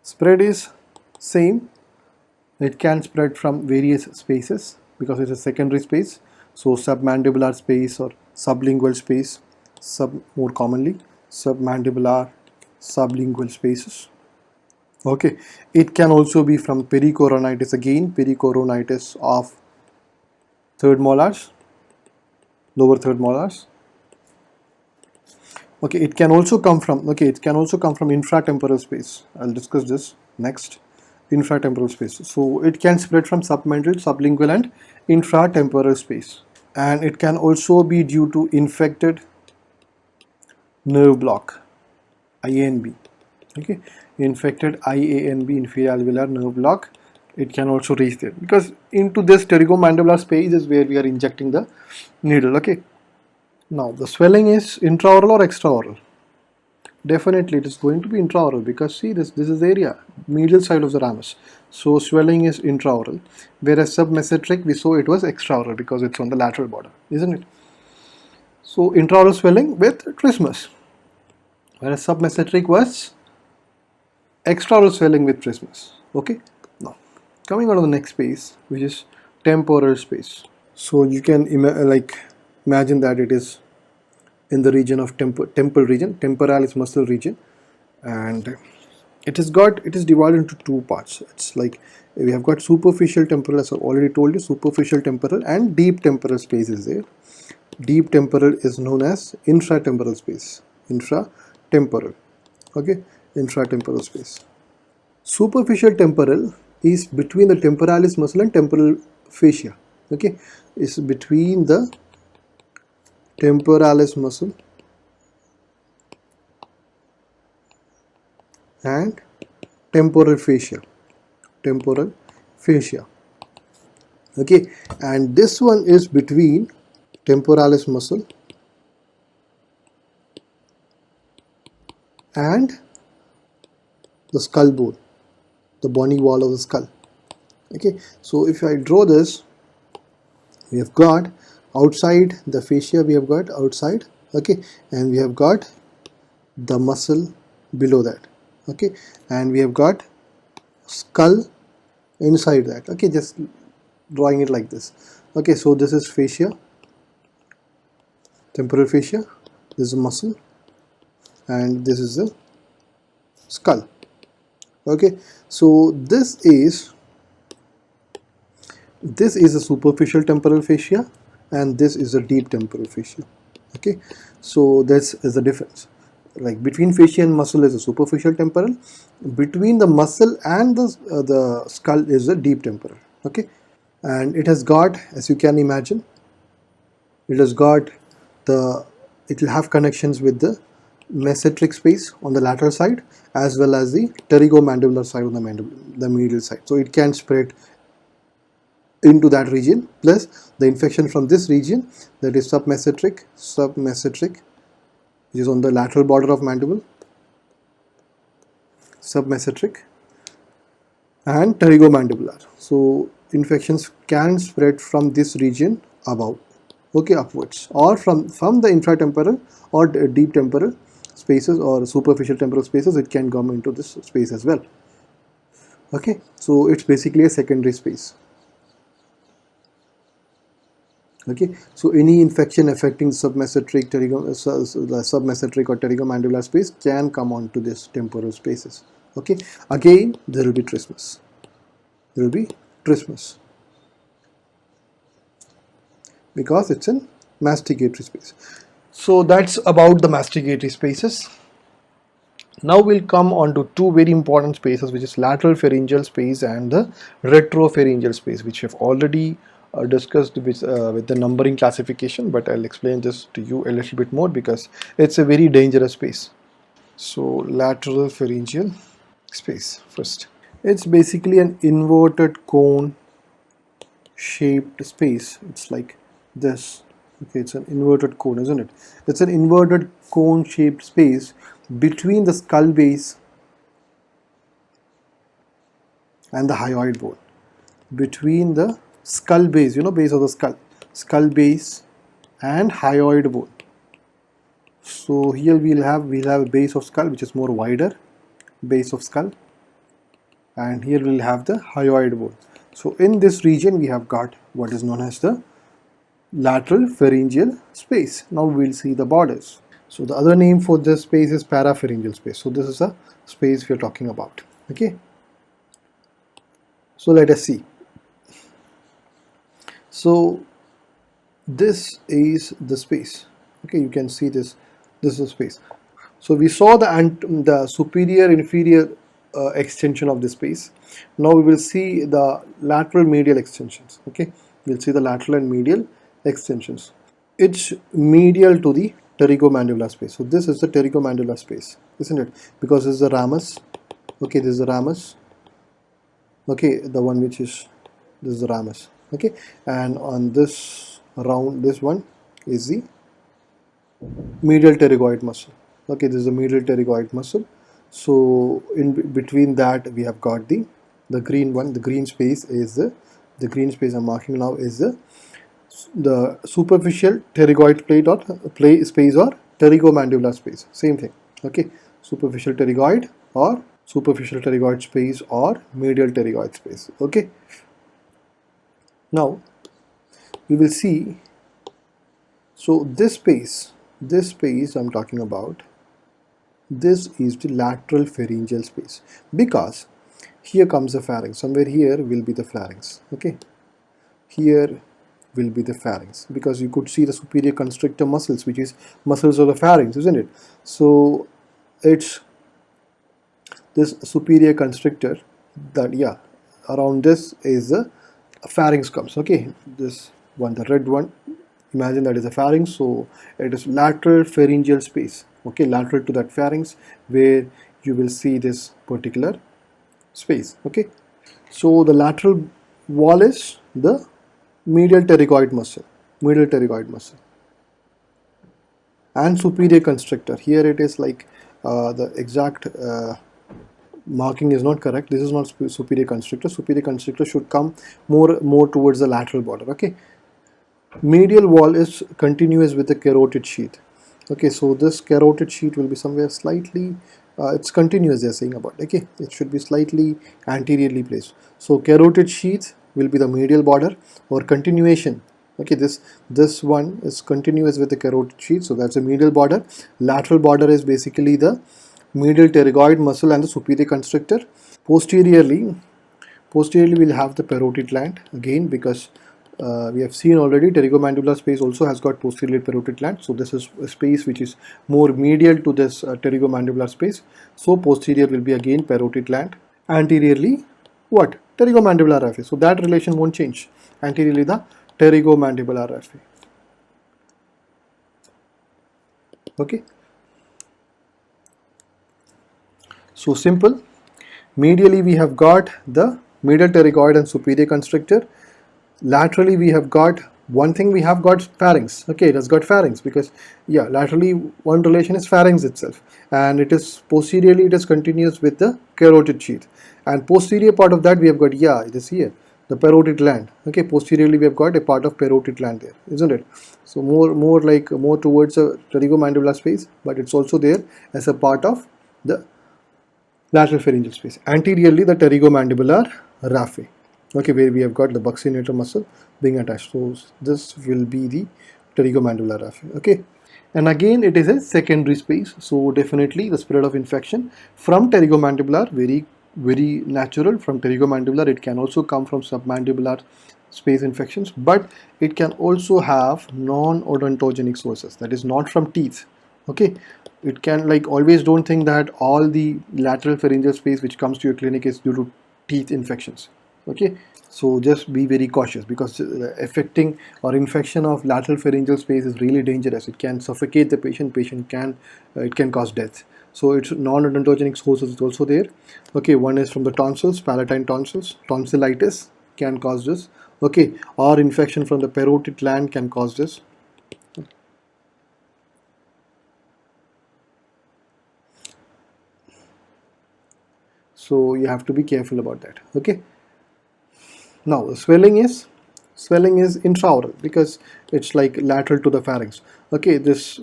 Spread is same. It can spread from various spaces because it's a secondary space. So submandibular space or sublingual space, more commonly submandibular, sublingual spaces. Okay, it can also be from pericoronitis, again pericoronitis of third molars, lower third molars. Okay, it can also come from infratemporal space. I'll discuss this next. Infratemporal space. So it can spread from submental, sublingual and infratemporal space. And it can also be due to infected nerve block, IANB. Okay, infected IANB, inferior alveolar nerve block. It can also reach there because into this pterygomandibular space is where we are injecting the needle. Okay, now the swelling is intraoral or extraoral? Definitely it is going to be intraoral because see this is the area, medial side of the ramus. So swelling is intraoral, whereas submesenteric we saw it was extraoral because it's on the lateral border, isn't it? So intraoral swelling with trismus, whereas submesenteric was extraoral swelling with trismus. Okay, now coming on to the next space, which is temporal space. So you can imagine that it is in the region of temple region, temporalis muscle region, and it is divided into two parts. It's like we have got superficial temporal, as I already told you, superficial temporal and deep temporal space is there. Deep temporal is known as infratemporal space. Infratemporal. Okay, infratemporal space. Superficial temporal is between the temporalis muscle and temporal fascia. Okay, is between the temporalis muscle and temporal fascia. Okay, and this one is between temporalis muscle and the skull bone, the bony wall of the skull. Okay, so if I draw this, we have got outside the fascia, we have got outside. Okay, and we have got the muscle below that. Okay, and we have got skull inside that. Okay, just drawing it like this. Okay, so this is fascia, temporal fascia, this is muscle, and this is the skull. Okay, so this is a superficial temporal fascia and this is a deep temporal fascia. Okay, so this is the difference. Like between fascia and muscle is a superficial temporal, between the muscle and the skull is a deep temporal. Okay, and it has got, as you can imagine, it will have connections with the mesenteric space on the lateral side as well as the pterygomandibular side on the medial side. So it can spread into that region, plus the infection from this region, that is submesenteric, which is on the lateral border of mandible, submesenteric, and pterygomandibular. So infections can spread from this region above, okay, upwards, or from the infratemporal or deep temporal spaces or superficial temporal spaces. It can come into this space as well. Okay, so it's basically a secondary space. Okay, so any infection affecting submesenteric or pterygomandibular space can come onto this temporal spaces. Okay, again there will be trismus. Because it's in masticatory space. So that's about the masticatory spaces. Now we'll come on to two very important spaces, which is lateral pharyngeal space and the retropharyngeal space, which we have already discussed with the numbering classification, but I'll explain this to you a little bit more because it's a very dangerous space. So lateral pharyngeal space first. It's basically an inverted cone shaped space. It's like this. Okay, it's an inverted cone, isn't it? It's an inverted cone shaped space between the skull base and the hyoid bone. between the skull base, base of the skull base and hyoid bone. So here we'll have a base of skull which is more wider base of skull, and here we'll have the hyoid bone. So in this region we have got what is known as the lateral pharyngeal space. Now we'll see the borders. So the other name for this space is parapharyngeal space. So this is a space we are talking about. Okay. So let us see. So this is the space. Okay, you can see this. This is space. So we saw the superior inferior extension of the space. Now we will see the lateral medial extensions. Okay, we'll see the lateral and medial extensions. It's medial to the pterygomandibular space. So this is the pterygomandibular space, isn't it? Because this is the ramus. Okay, this is the ramus. Okay, the one which is, this is the ramus. Okay, and on this round, this one is the medial pterygoid muscle. Okay, this is the medial pterygoid muscle. So in between that we have got the green one. The green space is the green space I'm marking now is the superficial pterygoid plate or space or pterygomandibular space. Same thing. Okay, superficial pterygoid or superficial pterygoid space or medial pterygoid space. Okay. Now we will see. So this space I'm talking about, this is the lateral pharyngeal space, because here comes the pharynx. Somewhere here will be the pharynx. Okay, here will be the pharynx, because you could see the superior constrictor muscles, which is muscles of the pharynx, isn't it? So it's this superior constrictor that, yeah, around this is the pharynx comes. Okay, this one, the red one, imagine that is a pharynx. So it is lateral pharyngeal space. Okay, lateral to that pharynx, where you will see this particular space. Okay, so the lateral wall is the medial pterygoid muscle, and superior constrictor. Here it is like the exact marking is not correct. This is not superior constrictor. Superior constrictor should come more towards the lateral border. Okay, medial wall is continuous with the carotid sheath. Okay, so this carotid sheath will be somewhere slightly, it's continuous they're saying about. Okay, it should be slightly anteriorly placed. So carotid sheath will be the medial border or continuation. Okay, this one is continuous with the carotid sheath, so that's a medial border. Lateral border is basically the medial pterygoid muscle and the superior constrictor. Posteriorly we'll have the parotid gland again, because we have seen already pterygomandibular space also has got posterior parotid gland. So this is a space which is more medial to this pterygomandibular space. So posterior will be again parotid gland. Anteriorly, what? Pterygomandibular raphe. So that relation won't change. Anteriorly the pterygomandibular raphe. Okay. So simple. Medially we have got the medial pterygoid and superior constrictor. Laterally we have got one thing, we have got pharynx. Okay, it has got pharynx, because yeah, laterally one relation is pharynx itself, and it is posteriorly it is continuous with the carotid sheath, and posterior part of that we have got, yeah, it is here, the parotid gland. Okay, posteriorly we have got a part of parotid gland there, isn't it? So more towards a pterygomandibular space, but it's also there as a part of the lateral pharyngeal space. Anteriorly the pterygomandibular raphe. Okay, where we have got the buccinator muscle being attached. So this will be the pterygomandibular raphe. Okay, and again it is a secondary space. So definitely the spread of infection from pterygomandibular, very natural. From pterygomandibular it can also come from submandibular space infections, but it can also have non-odontogenic sources, that is not from teeth. Okay, it can, like, always don't think that all the lateral pharyngeal space which comes to your clinic is due to teeth infections. Okay, so just be very cautious, because affecting or infection of lateral pharyngeal space is really dangerous. It can suffocate the patient can it can cause death. So it's non-odontogenic sources is also there. Okay, one is from the tonsils, palatine tonsils, tonsillitis can cause this. Okay, or infection from the parotid gland can cause this. So you have to be careful about that. Okay, Now swelling is intraoral because it's like lateral to the pharynx. Okay, this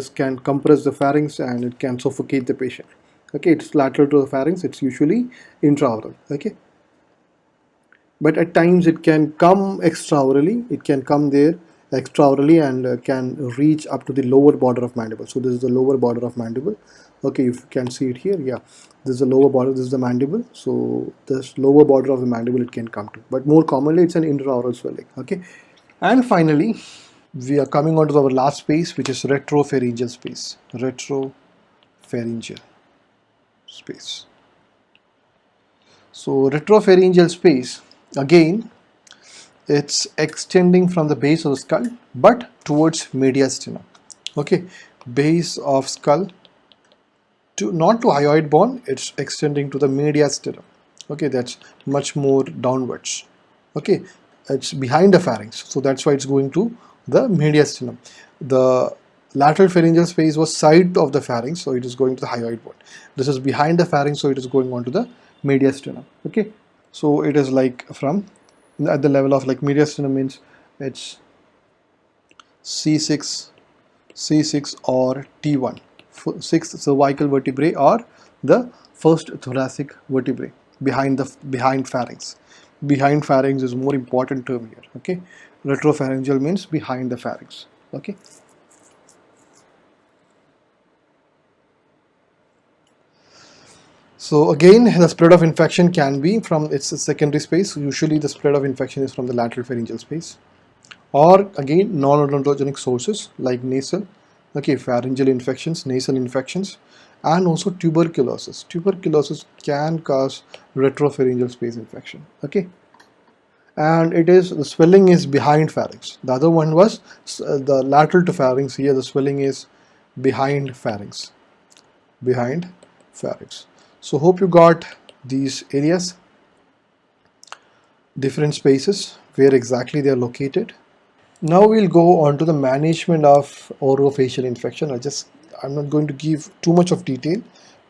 can compress the pharynx and it can suffocate the patient. Okay, it's lateral to the pharynx, it's usually intraoral. Okay, but at times it can come extraorally, it can come there extraorally and can reach up to the lower border of mandible. So this is the lower border of mandible. Okay, if you can see it here, yeah, this is the lower border, this is the mandible. So this lower border of the mandible it can come to, but more commonly it's an intraoral swelling. Okay, and finally we are coming on to our last space, which is retropharyngeal space. Retropharyngeal space. So retropharyngeal space, again, it's extending from the base of the skull but towards mediastinum. Okay, base of skull to not to hyoid bone, it's extending to the mediastinum. Okay, that's much more downwards. Okay, it's behind the pharynx, so that's why it's going to the mediastinum. The lateral pharyngeal space was side of the pharynx, so it is going to the hyoid bone. This is behind the pharynx, so it is going on to the mediastinum. Okay, so it is like from at the level of like mediastinum, means it's C6 or T1, sixth cervical vertebrae or the first thoracic vertebrae behind pharynx. Behind pharynx is more important term here. Okay, retropharyngeal means behind the pharynx. Okay. So again, the spread of infection can be from its secondary space. Usually the spread of infection is from the lateral pharyngeal space, or again non-odontogenic sources like nasal, okay, pharyngeal infections, nasal infections, and also tuberculosis. Tuberculosis can cause retropharyngeal space infection. Okay, and it is the swelling is behind pharynx. The other one was the lateral to pharynx. Here the swelling is behind pharynx. Behind pharynx. So hope you got these areas, different spaces, where exactly they are located. Now we'll go on to the management of orofacial infection. I'm not going to give too much of detail,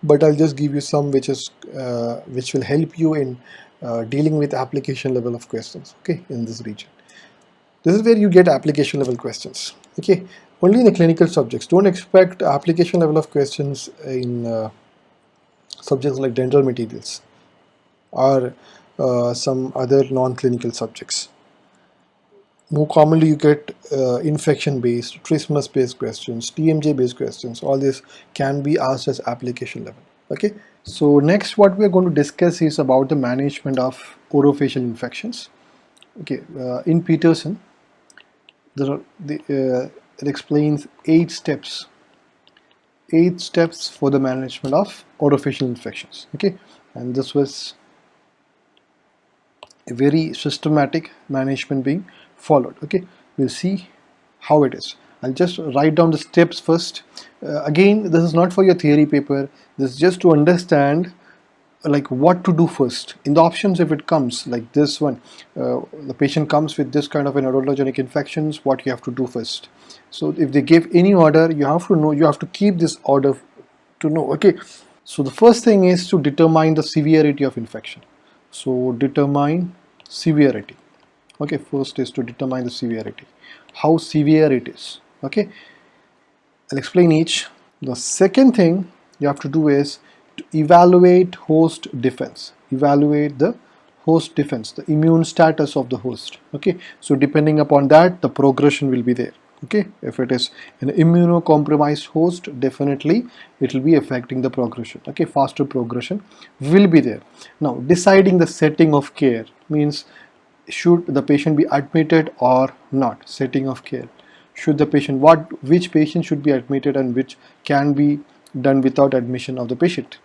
but I'll just give you some which will help you in dealing with application level of questions. Okay, in this region. This is where you get application level questions. Okay, only in the clinical subjects. Don't expect application level of questions in subjects like dental materials or some other non-clinical subjects. More commonly you get infection based, trismus based questions, TMJ based questions. All this can be asked as application level. Okay, so next what we are going to discuss is about the management of orofacial infections. Okay, in Peterson it explains 8 steps for the management of orofacial infections. Okay, and this was a very systematic management being followed. Okay, we'll see how it is. I'll just write down the steps first. Again, this is not for your theory paper. This is just to understand like what to do first in the options. If it comes like this one, the patient comes with this kind of an odontogenic infections, what you have to do first. So if they give any order, you have to know, you have to keep this order to know. Okay, so the first thing is to determine the severity of infection. So determine severity. Okay, first is to determine the severity, how severe it is. Okay, I'll explain each. The second thing you have to do is to evaluate host defense. Evaluate the host defense, the immune status of the host. Okay, so depending upon that, the progression will be there. Okay, if it is an immunocompromised host, definitely it will be affecting the progression. Okay, faster progression will be there. Now, deciding the setting of care means should the patient be admitted or not. Setting of care, should the patient, which patient should be admitted and which can be done without admission of the patient.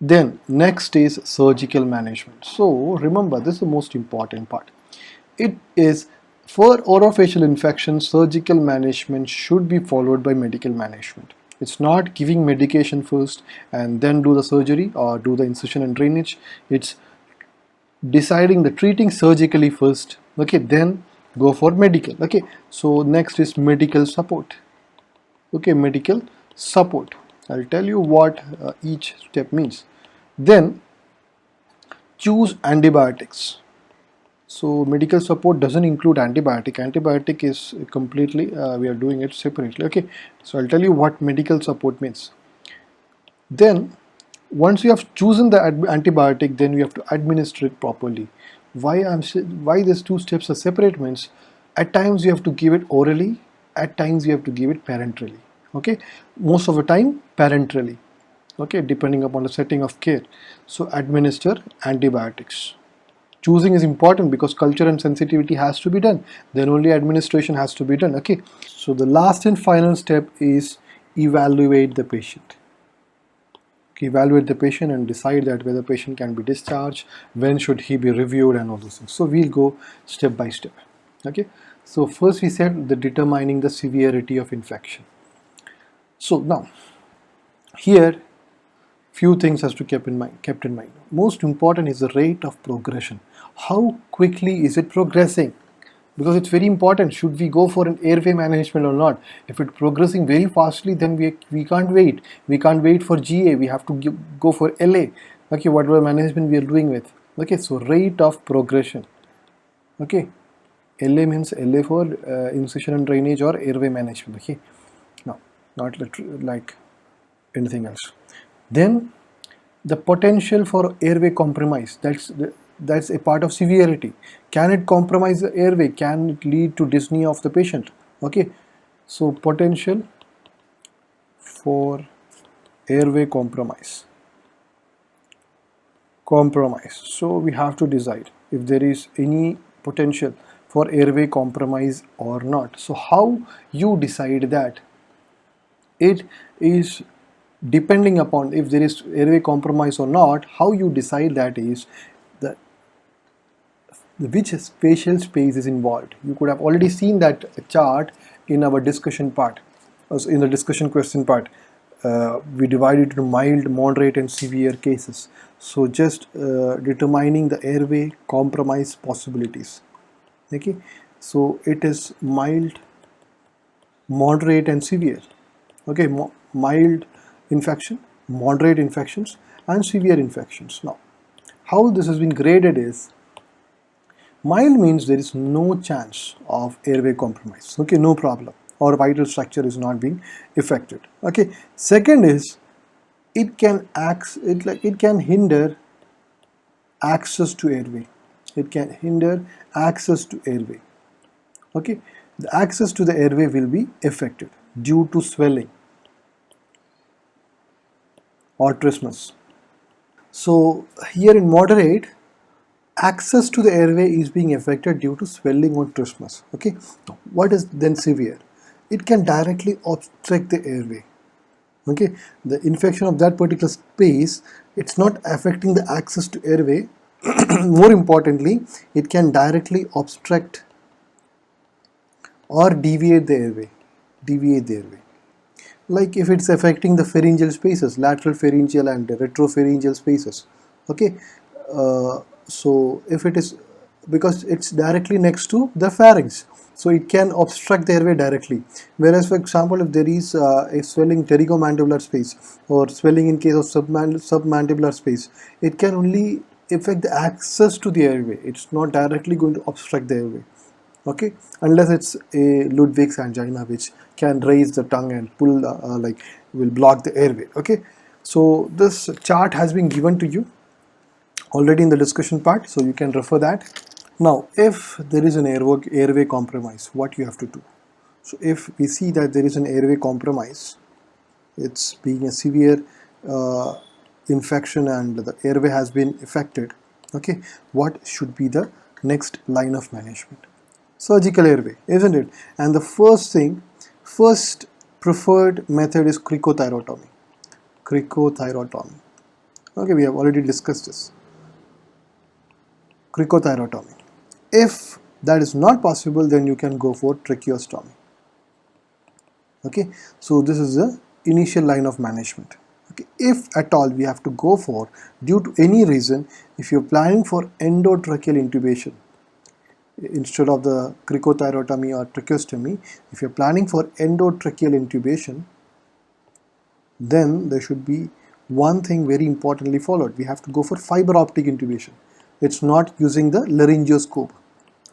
Then next is surgical management. So remember, this is the most important part. It is for orofacial infection, surgical management should be followed by medical management. It's not giving medication first and then do the surgery or do the incision and drainage. It's deciding the treating surgically first. Okay, then go for medical. Okay, so next is medical support. Okay, medical support. I'll tell you what each step means. Then choose antibiotics. So medical support doesn't include antibiotic. Antibiotic is completely, we are doing it separately. Okay, so I'll tell you what medical support means. Then once you have chosen the antibiotic, then you have to administer it properly. Why these two steps are separate means, at times you have to give it orally, at times you have to give it parenterally. Okay, most of the time parenterally. Okay, depending upon the setting of care. So administer antibiotics. Choosing is important because culture and sensitivity has to be done, then only administration has to be done. Okay, so the last and final step is evaluate the patient. Evaluate the patient and decide that whether patient can be discharged, when should he be reviewed, and all those things. So we'll go step by step. Okay, so first we said the determining the severity of infection. So now here few things has to kept in mind. Most important is the rate of progression. How quickly is it progressing? Because it's very important. Should we go for an airway management or not? If it's progressing very fastly, then we can't wait. We can't wait for GA. We have to go for LA. Okay, whatever management we are doing with. Okay, so rate of progression. Okay, LA means LA for incision and drainage or airway management. Okay, no, not like anything else. Then the potential for airway compromise, that's a part of severity. Can it compromise the airway? Can it lead to dyspnea of the patient? Okay, so potential for airway compromise. So we have to decide if there is any potential for airway compromise or not. So how you decide that? It is depending upon if there is airway compromise or not. How you decide that is the which spatial space is involved. You could have already seen that chart in our discussion part, in the discussion question part. We divided into mild, moderate and severe cases. So just determining the airway compromise possibilities. Okay, so it is mild, moderate and severe. Okay, mild infection, moderate infections and severe infections. Now how this has been graded is, mild means there is no chance of airway compromise. Okay, no problem, or vital structure is not being affected. Okay, second is it can hinder access to airway. It can hinder access to airway. Okay, the access to the airway will be affected due to swelling or trismus. So here in moderate, access to the airway is being affected due to swelling or trismus. Okay, what is then severe? It can directly obstruct the airway. Okay, the infection of that particular space, it's not affecting the access to airway. More importantly, it can directly obstruct or deviate the airway. Like if it's affecting the pharyngeal spaces, lateral pharyngeal and retropharyngeal spaces. Okay, so if it is, because it's directly next to the pharynx, so it can obstruct the airway directly. Whereas for example, if there is a swelling pterygomandibular space or swelling in case of submandibular space, it can only affect the access to the airway. It's not directly going to obstruct the airway. Okay, unless it's a Ludwig's angina, which can raise the tongue and pull will block the airway. Okay, so this chart has been given to you already in the discussion part, so you can refer that. Now if there is an airway compromise, what you have to do? So if we see that there is an airway compromise, it's being a severe infection and the airway has been affected. Okay, what should be the next line of management? Surgical airway, isn't it? And the first preferred method is cricothyrotomy. Okay, we have already discussed this. Cricothyrotomy. If that is not possible, then you can go for tracheostomy. Okay, so this is the initial line of management. Okay, if at all we have to go for, due to any reason, if you're planning for endotracheal intubation, instead of the cricothyrotomy or tracheostomy, if you're planning for endotracheal intubation, then there should be one thing very importantly followed. We have to go for fiber optic intubation. it's not using the laryngoscope.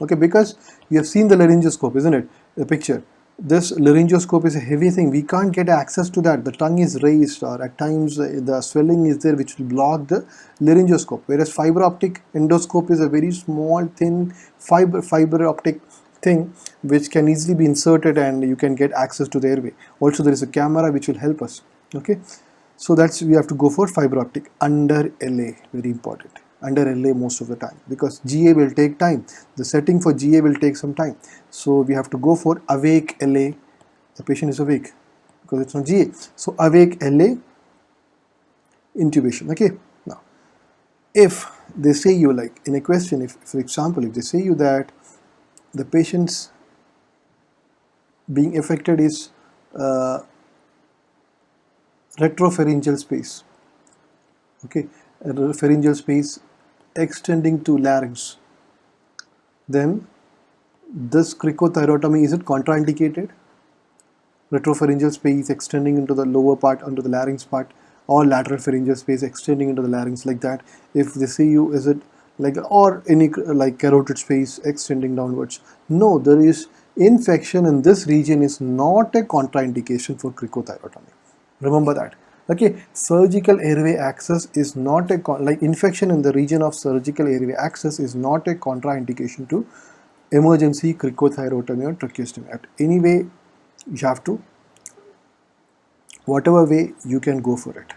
Okay, because you have seen the laryngoscope, isn't it? The picture. This laryngoscope is a heavy thing. We can't get access to that. The tongue is raised, or at times the swelling is there, which will block the laryngoscope. Whereas fiber optic endoscope is a very small, thin fiber optic thing which can easily be inserted, and you can get access to the airway. Also, there is a camera which will help us. Okay, so that's, we have to go for fiber optic under LA. Very important. Under LA most of the time, because GA will take time. The setting for GA will take some time. So we have to go for awake LA. The patient is awake because it's not GA. So awake LA intubation. Okay. Now, if they say you, like in a question, if for example, if they say you that the patient's being affected is retropharyngeal space. Okay, pharyngeal space extending to larynx, then this cricothyrotomy, is it contraindicated? Retropharyngeal space extending into the lower part, under the larynx part, or lateral pharyngeal space extending into the larynx, like that. If they say you, is it like, or any like carotid space extending downwards? No, there is infection in this region is not a contraindication for cricothyrotomy. Remember that. Okay, surgical airway access is not a like infection in the region of surgical airway access is not a contraindication to emergency cricothyrotomy or tracheostomy. At any way, you have to, whatever way you can go for it.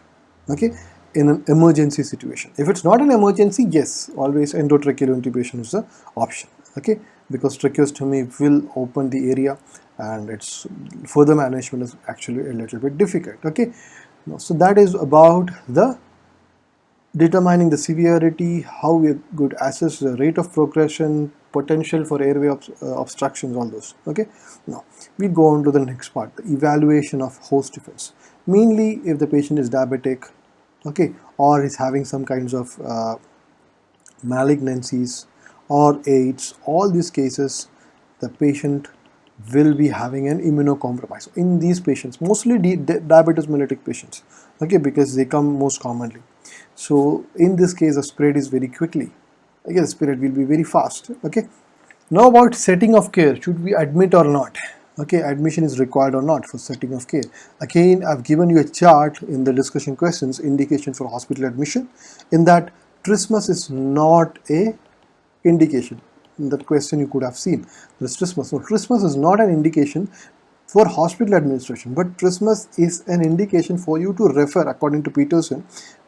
Okay, in an emergency situation. If it's not an emergency, yes, always endotracheal intubation is the option. Okay, because tracheostomy will open the area, and its further management is actually a little bit difficult. Okay, so that is about the determining the severity, how we could assess the rate of progression, potential for airway obstructions, all those. Okay, now we go on to the next part, the evaluation of host defense. Mainly if the patient is diabetic, okay, or is having some kinds of malignancies or AIDS, all these cases the patient will be having an immunocompromise. In these patients, mostly diabetes mellitus patients, okay, because they come most commonly. So in this case, the spread is very quickly. Again, the spread will be very fast. Okay. Now about setting of care, should we admit or not? Okay, admission is required or not for setting of care. Again, I've given you a chart in the discussion questions, indication for hospital admission. In that, trismus is not a indication. In that question you could have seen, there's trismus. So trismus is not an indication for hospital administration, but trismus is an indication for you to refer, according to Peterson,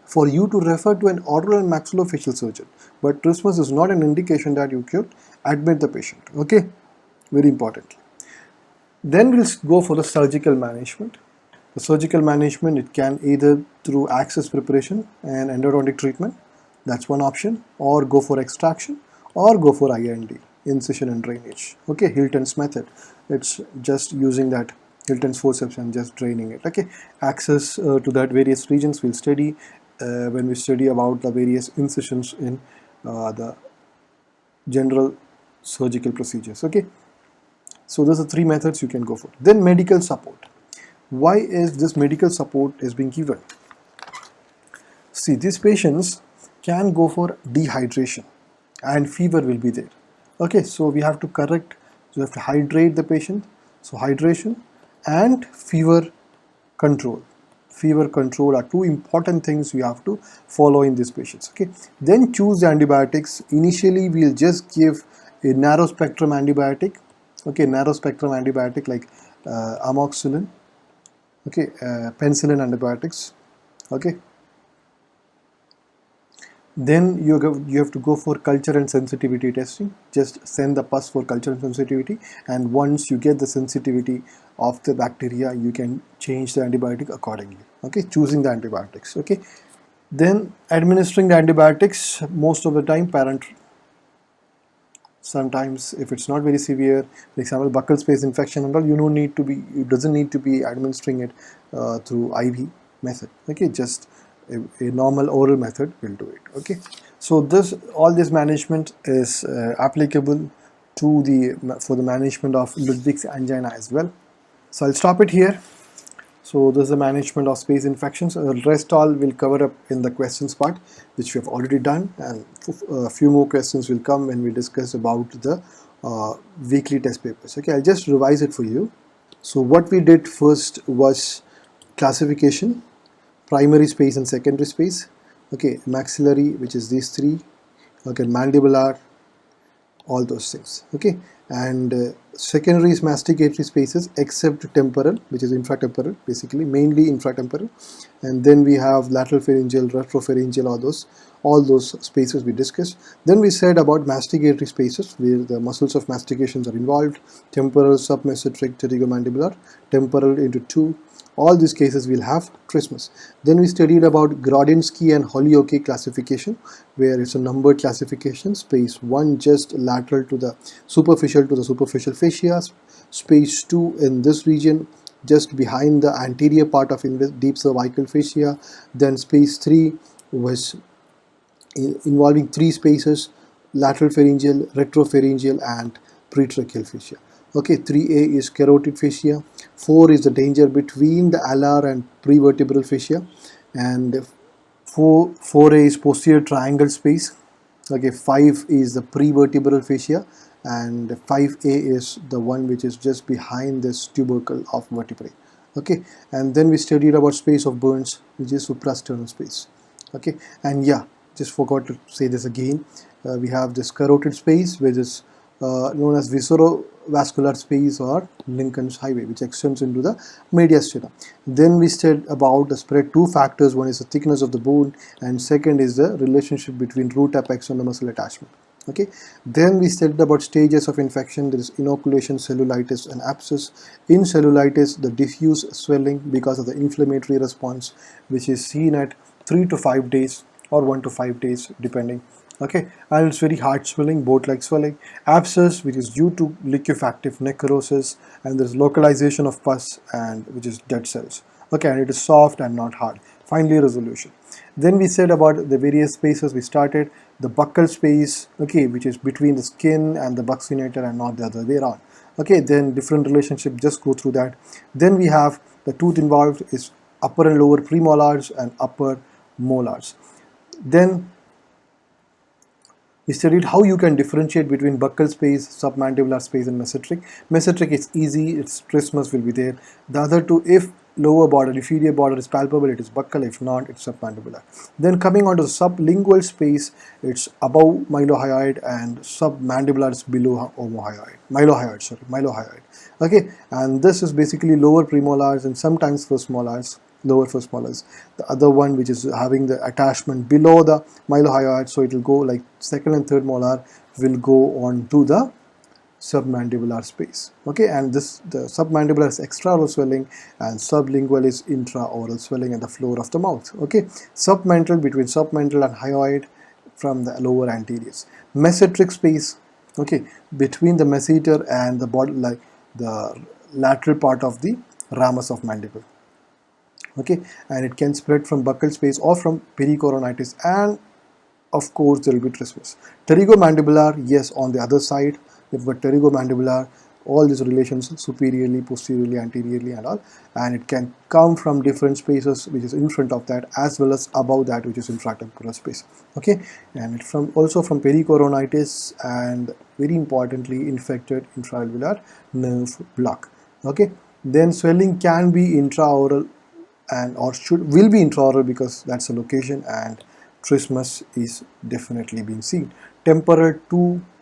for you to refer to an oral and maxillofacial surgeon. But trismus is not an indication that you could admit the patient. Okay, very important. Then we'll go for the surgical management. The surgical management, it can either through access preparation and endodontic treatment, that's one option, or go for extraction, or go for IND, incision and drainage. Okay, Hilton's method, it's just using that Hilton's forceps and just draining it. Okay, access to that various regions we'll study when we study about the various incisions in the general surgical procedures. Okay, so those are three methods you can go for. Then medical support. Why is this medical support is being given? See, these patients can go for dehydration and fever will be there. Okay, so we have to correct, so we have to hydrate the patient. So hydration and fever control. Fever control are two important things we have to follow in these patients. Okay, then choose the antibiotics. Initially, we'll just give a narrow spectrum antibiotic. Okay, narrow spectrum antibiotic like amoxicillin. Okay, penicillin antibiotics. Okay. Then you have to go for culture and sensitivity testing. Just send the pus for culture and sensitivity, and once you get the sensitivity of the bacteria, you can change the antibiotic accordingly. Okay, choosing the antibiotics. Okay, then administering the antibiotics, most of the time parenteral. Sometimes if it's not very severe, for example buccal space infection and all, you don't need to be, it doesn't need to be administering it through IV method. Okay, just a normal oral method will do it. Okay, so all this management is applicable to the for the management of Ludwig's angina as well. So I'll stop it here. So this is the management of space infections. The rest all will cover up in the questions part, which we have already done, and a few more questions will come when we discuss about the weekly test papers. Okay, I'll just revise it for you. So what we did first was classification, primary space and secondary space. Okay, maxillary, which is these three. Okay, mandibular, all those things. Okay, and secondary is masticatory spaces except temporal, which is infratemporal, basically mainly infratemporal. And then we have lateral pharyngeal, retropharyngeal, all those spaces we discussed. Then we said about masticatory spaces where the muscles of mastications are involved: temporal, submesenteric, pterygomandibular. Temporal into two. All these cases will have trismus. Then we studied about Grodinsky and Holyoake classification, where it's a numbered classification. Space 1 just lateral to the superficial fascia. Space 2 in this region just behind the anterior part of deep cervical fascia. Then space 3 was involving three spaces: lateral pharyngeal, retropharyngeal, and pretracheal fascia. Okay, 3A is carotid fascia, 4 is the danger between the alar and prevertebral fascia, and 4A is posterior triangle space. Okay, 5 is the prevertebral fascia, and 5A is the one which is just behind this tubercle of vertebrae. Okay, and then we studied about space of Burns, which is suprasternal space. Okay, and yeah, just forgot to say this again. We have this carotid space, which is known as viscerovascular space or Lincoln's highway, which extends into the mediastinum. Then we said about the spread two factors. One is the thickness of the bone, and second is the relationship between root apex and the muscle attachment. Okay, then we studied about stages of infection. There is inoculation, cellulitis, and abscess. In cellulitis, the diffuse swelling because of the inflammatory response, which is seen at 3 to 5 days or 1 to 5 days depending. Okay, and it's very hard swelling, boat-like swelling. Abscess, which is due to liquefactive necrosis, and there's localization of pus, and which is dead cells. Okay, and it is soft and not hard. Finally, resolution. Then we said about the various spaces. We started the buccal space, okay, which is between the skin and the buccinator and not the other way around. Okay, then different relationship, just go through that. Then we have the tooth involved is upper and lower premolars and upper molars. Then we studied how you can differentiate between buccal space, submandibular space, and mesenteric. Mesenteric is easy, its trismus will be there. The other two, if lower border, inferior border is palpable, it is buccal. If not, it's submandibular. Then coming on to the sublingual space, it's above mylohyoid, and submandibular is below omohyoid. Mylohyoid. Okay, and this is basically lower premolars and sometimes first molars. Lower first molars. The other one, which is having the attachment below the mylohyoid, so it will go like second and third molar will go on to the submandibular space. Okay, and this the submandibular is extraoral swelling, and sublingual is intraoral swelling at the floor of the mouth. Okay, submental between submental and hyoid from the lower anteriors. Mesenteric space, okay, between the masseter and the body, like the lateral part of the ramus of mandible. Okay, and it can spread from buccal space or from pericoronitis, and of course there will be trismus. Pterygomandibular, yes, on the other side, but pterygomandibular, all these relations superiorly, posteriorly, anteriorly and all, and it can come from different spaces which is in front of that as well as above that, which is infratemporal space. Okay, and it also from pericoronitis and very importantly infected intraalveolar nerve block. Okay, then swelling can be intraoral and or will be intraoral because that's the location, and trismus is definitely being seen. Temporal,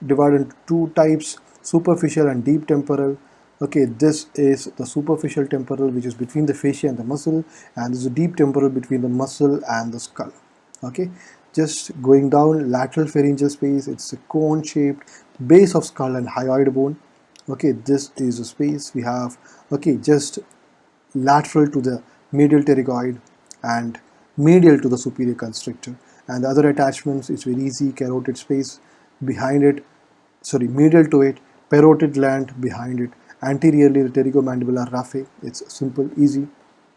divided into two types: superficial and deep temporal. Okay, this is the superficial temporal, which is between the fascia and the muscle, and this is a deep temporal between the muscle and the skull. Okay, just going down, lateral pharyngeal space, it's a cone shaped base of skull and hyoid bone. Okay, this is a space we have. Okay, just lateral to the medial pterygoid and medial to the superior constrictor, and the other attachments is very easy: carotid space behind it, medial to it, parotid gland behind it, anteriorly the pterygomandibular raphe. It's simple, easy.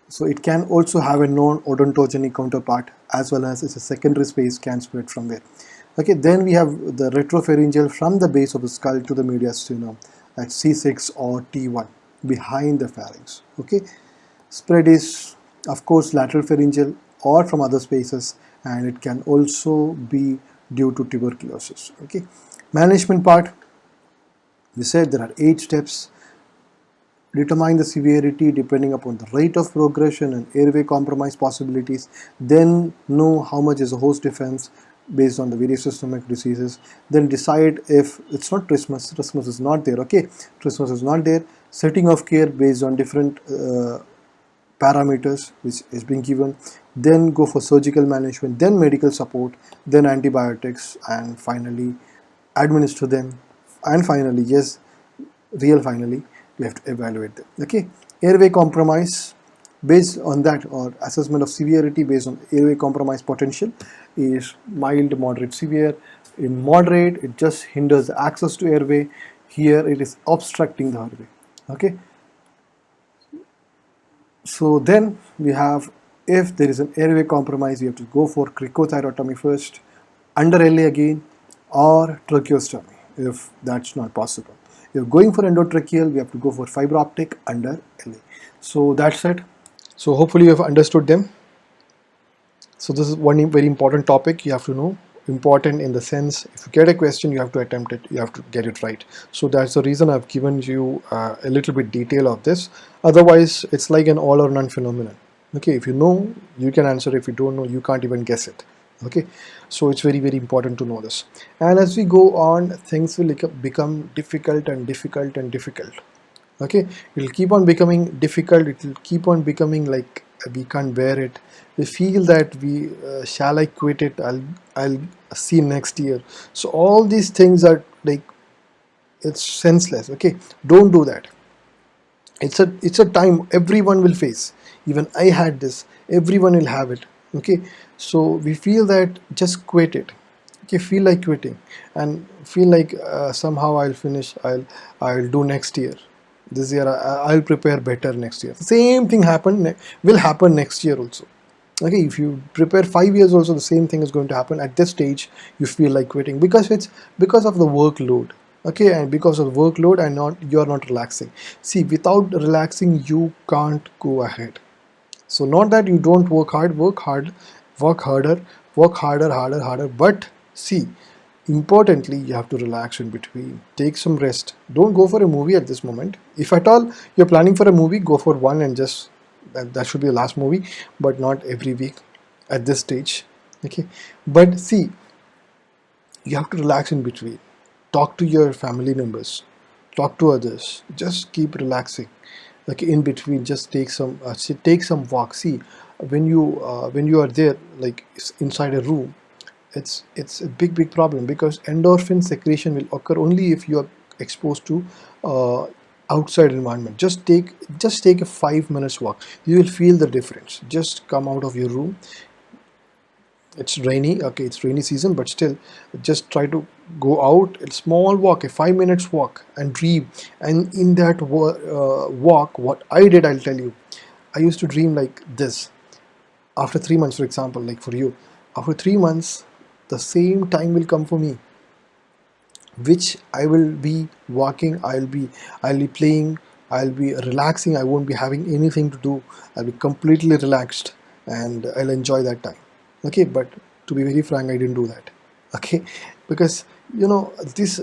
So it can also have a non-odontogenic counterpart, as well as it's a secondary space can spread from there. Okay, then we have the retropharyngeal from the base of the skull to the mediastinum at C6 or T1 behind the pharynx. Okay, Spread is of course lateral pharyngeal or from other spaces, and it can also be due to tuberculosis. Okay, management part, we said there are 8 steps. Determine the severity depending upon the rate of progression and airway compromise possibilities. Then know how much is a host defense based on the various systemic diseases. Then decide if it's not trismus is not there. Okay, trismus is not there. Setting of care based on different parameters which is being given. Then go for surgical management, then medical support, then antibiotics, and finally administer them. And finally, yes, real finally, we have to evaluate them. Okay, airway compromise based on that, or assessment of severity based on airway compromise potential, is mild, moderate, severe. In moderate, it just hinders access to airway. Here it is obstructing the airway. Okay, so then we have, if there is an airway compromise, you have to go for cricothyrotomy first, under LA again, or tracheostomy if that's not possible. If you're going for endotracheal, we have to go for fiber optic under LA. So that's it. So hopefully you have understood them. So this is one very important topic you have to know. Important in the sense, if you get a question, you have to attempt it, you have to get it right. So that's the reason I've given you a little bit detail of this. Otherwise, it's like an all or none phenomenon. Okay, if you know, you can answer. If you don't know, you can't even guess it. Okay, so it's very, very important to know this. And as we go on, things will become difficult and difficult and difficult. Okay, it will keep on becoming difficult. It will keep on becoming like we can't bear it. We feel that we shall I quit it, I'll see next year. So all these things are like, it's senseless. Okay, don't do that. It's a time everyone will face. Even I had this, everyone will have it. Okay, so we feel that just quit it. Okay, feel like quitting and feel like somehow I'll finish, I'll do next year. This year I'll prepare better next year. Same thing will happen next year also. Okay, if you prepare 5 years also, the same thing is going to happen. At this stage you feel like quitting because it's because of the workload. Okay, and because of the workload, and not you're not relaxing. See, without relaxing you can't go ahead. So not that you don't work hard, work harder, work harder, but see, importantly, you have to relax in between. Take some rest. Don't go for a movie at this moment. If at all you're planning for a movie, go for one and just that should be the last movie, but not every week at this stage. Okay, but see, you have to relax in between. Talk to your family members, talk to others, just keep relaxing. Like in between, just take some walk. See, when you are there, like inside a room, it's a big problem, because endorphin secretion will occur only if you are exposed to uh, outside environment. Just take a 5 minutes walk, you will feel the difference. Just come out of your room. It's rainy, okay, it's rainy season, but still just try to go out, a small walk, a 5 minutes walk, and dream. And in that walk, what I did, I'll tell you, I used to dream like this. After 3 months, for example, like for you, after 3 months, the same time will come for me, which I will be walking, I'll be playing, I'll be relaxing, I won't be having anything to do, I'll be completely relaxed, and I'll enjoy that time. Okay, but to be very frank, I didn't do that. Okay, because this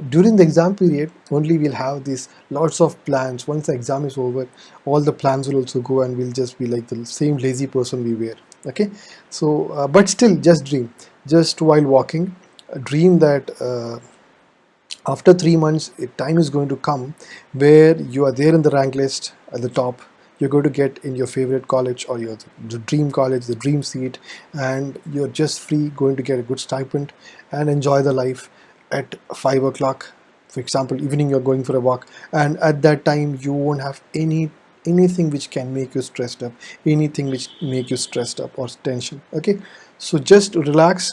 during the exam period only we'll have these lots of plans. Once the exam is over, all the plans will also go, and we'll just be like the same lazy person we were. Okay, so but still, just dream, just while walking, dream that after 3 months a time is going to come where you are there in the rank list at the top. You're going to get in your favorite college, or your the dream college, the dream seat, and you're just free, going to get a good stipend and enjoy the life. At 5 o'clock, for example, evening, you're going for a walk, and at that time you won't have anything which can make you stressed up, anything which make you stressed up or tension. Okay, so just relax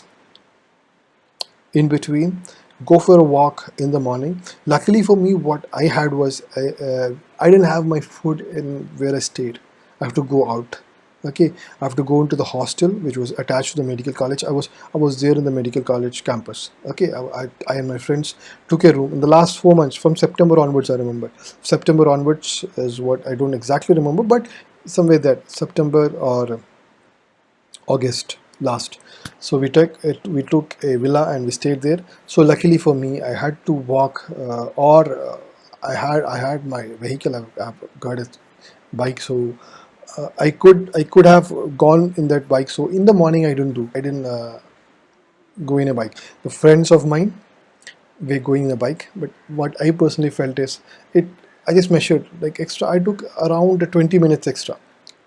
in between, go for a walk in the morning. Luckily for me, what I had was I didn't have my food in where I stayed. I have to go out. Okay, I have to go into the hostel which was attached to the medical college. I was there in the medical college campus. Okay, I and my friends took a room in the last 4 months from September onwards. I remember September onwards is what I don't exactly remember, but somewhere that September or August last. So we took a villa and we stayed there. So luckily for me, I had to walk, or I had my vehicle. I've got a bike, so I could have gone in that bike. So in the morning I didn't go in a bike. The friends of mine were going in a bike, but what I personally felt is it. I just measured like extra. I took around 20 minutes extra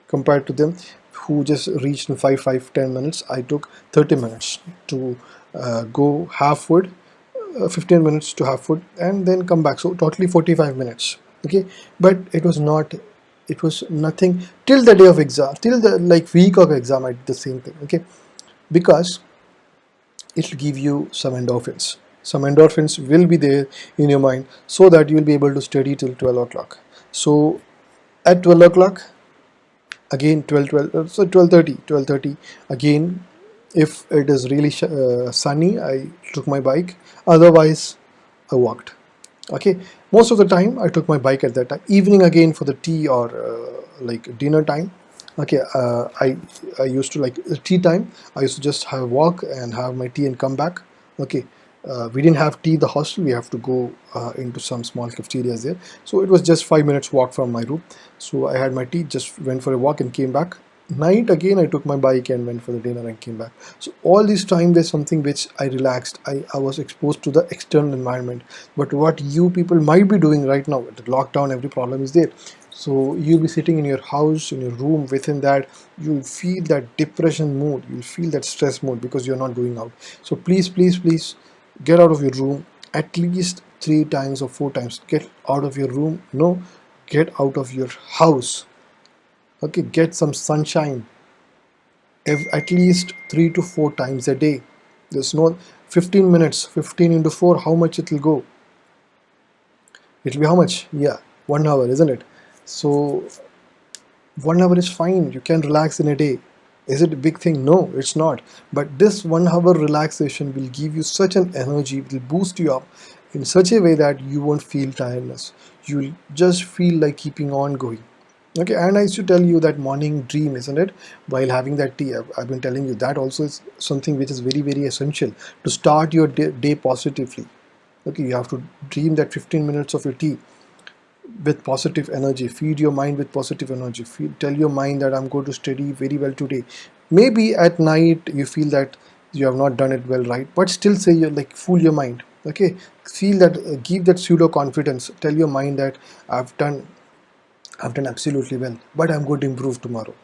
compared to them who just reached in 10 minutes. I took 30 minutes to go have food, 15 minutes to have food, and then come back. So totally 45 minutes. Okay, but it was not. It was nothing till the day of exam, till the like week of exam. I did the same thing. Okay, because it will give you some endorphins. Some endorphins will be there in your mind so that you will be able to study till 12 o'clock. So at 12 o'clock, again 12 so 12:30 again, if it is really sunny, I took my bike, otherwise I walked. Okay, most of the time I took my bike at that time. Evening again for the tea or like dinner time. Okay, I used to like tea time. I used to just have a walk and have my tea and come back. Okay, we didn't have tea in the hostel. We have to go into some small cafeterias there. So it was just 5 minutes walk from my room. So I had my tea, just went for a walk and came back. Night again, I took my bike and went for the dinner and came back. So all this time there's something which I relaxed. I was exposed to the external environment. But what you people might be doing right now, the lockdown, every problem is there. So you'll be sitting in your house, in your room. Within that, you'll feel that depression mood. You'll feel that stress mood because you're not going out. So please, please, please get out of your room at least 3 times or 4 times. Get out of your room. No, get out of your house. Okay, get some sunshine at least 3 to 4 times a day. There's no 15 minutes, 15 into 4, how much it will go? It'll be how much? Yeah, 1 hour, isn't it? So 1 hour is fine. You can relax in a day. Is it a big thing? No, it's not. But this 1 hour relaxation will give you such an energy, will boost you up in such a way that you won't feel tiredness. You'll just feel like keeping on going. Okay, and I used to tell you that morning dream, isn't it? While having that tea, I've been telling you that also is something which is very, very essential to start your day positively. Okay, you have to dream that 15 minutes of your tea with positive energy. Feed your mind with positive energy. Tell your mind that I'm going to study very well today. Maybe at night you feel that you have not done it well, right? But still say you like fool your mind. Okay, feel that, give that pseudo confidence. Tell your mind that I've done I've done absolutely well, but I'm going to improve tomorrow.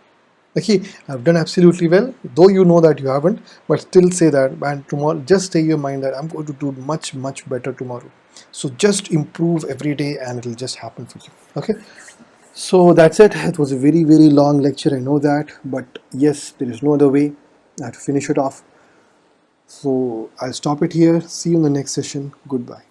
Okay, I've done absolutely well, though you know that you haven't, but still say that, and tomorrow, just stay your mind that I'm going to do much, much better tomorrow. So just improve every day and it'll just happen for you. Okay, so that's it. It was a very, very long lecture, I know that, but yes, there is no other way. I have to finish it off. So I'll stop it here. See you in the next session. Goodbye.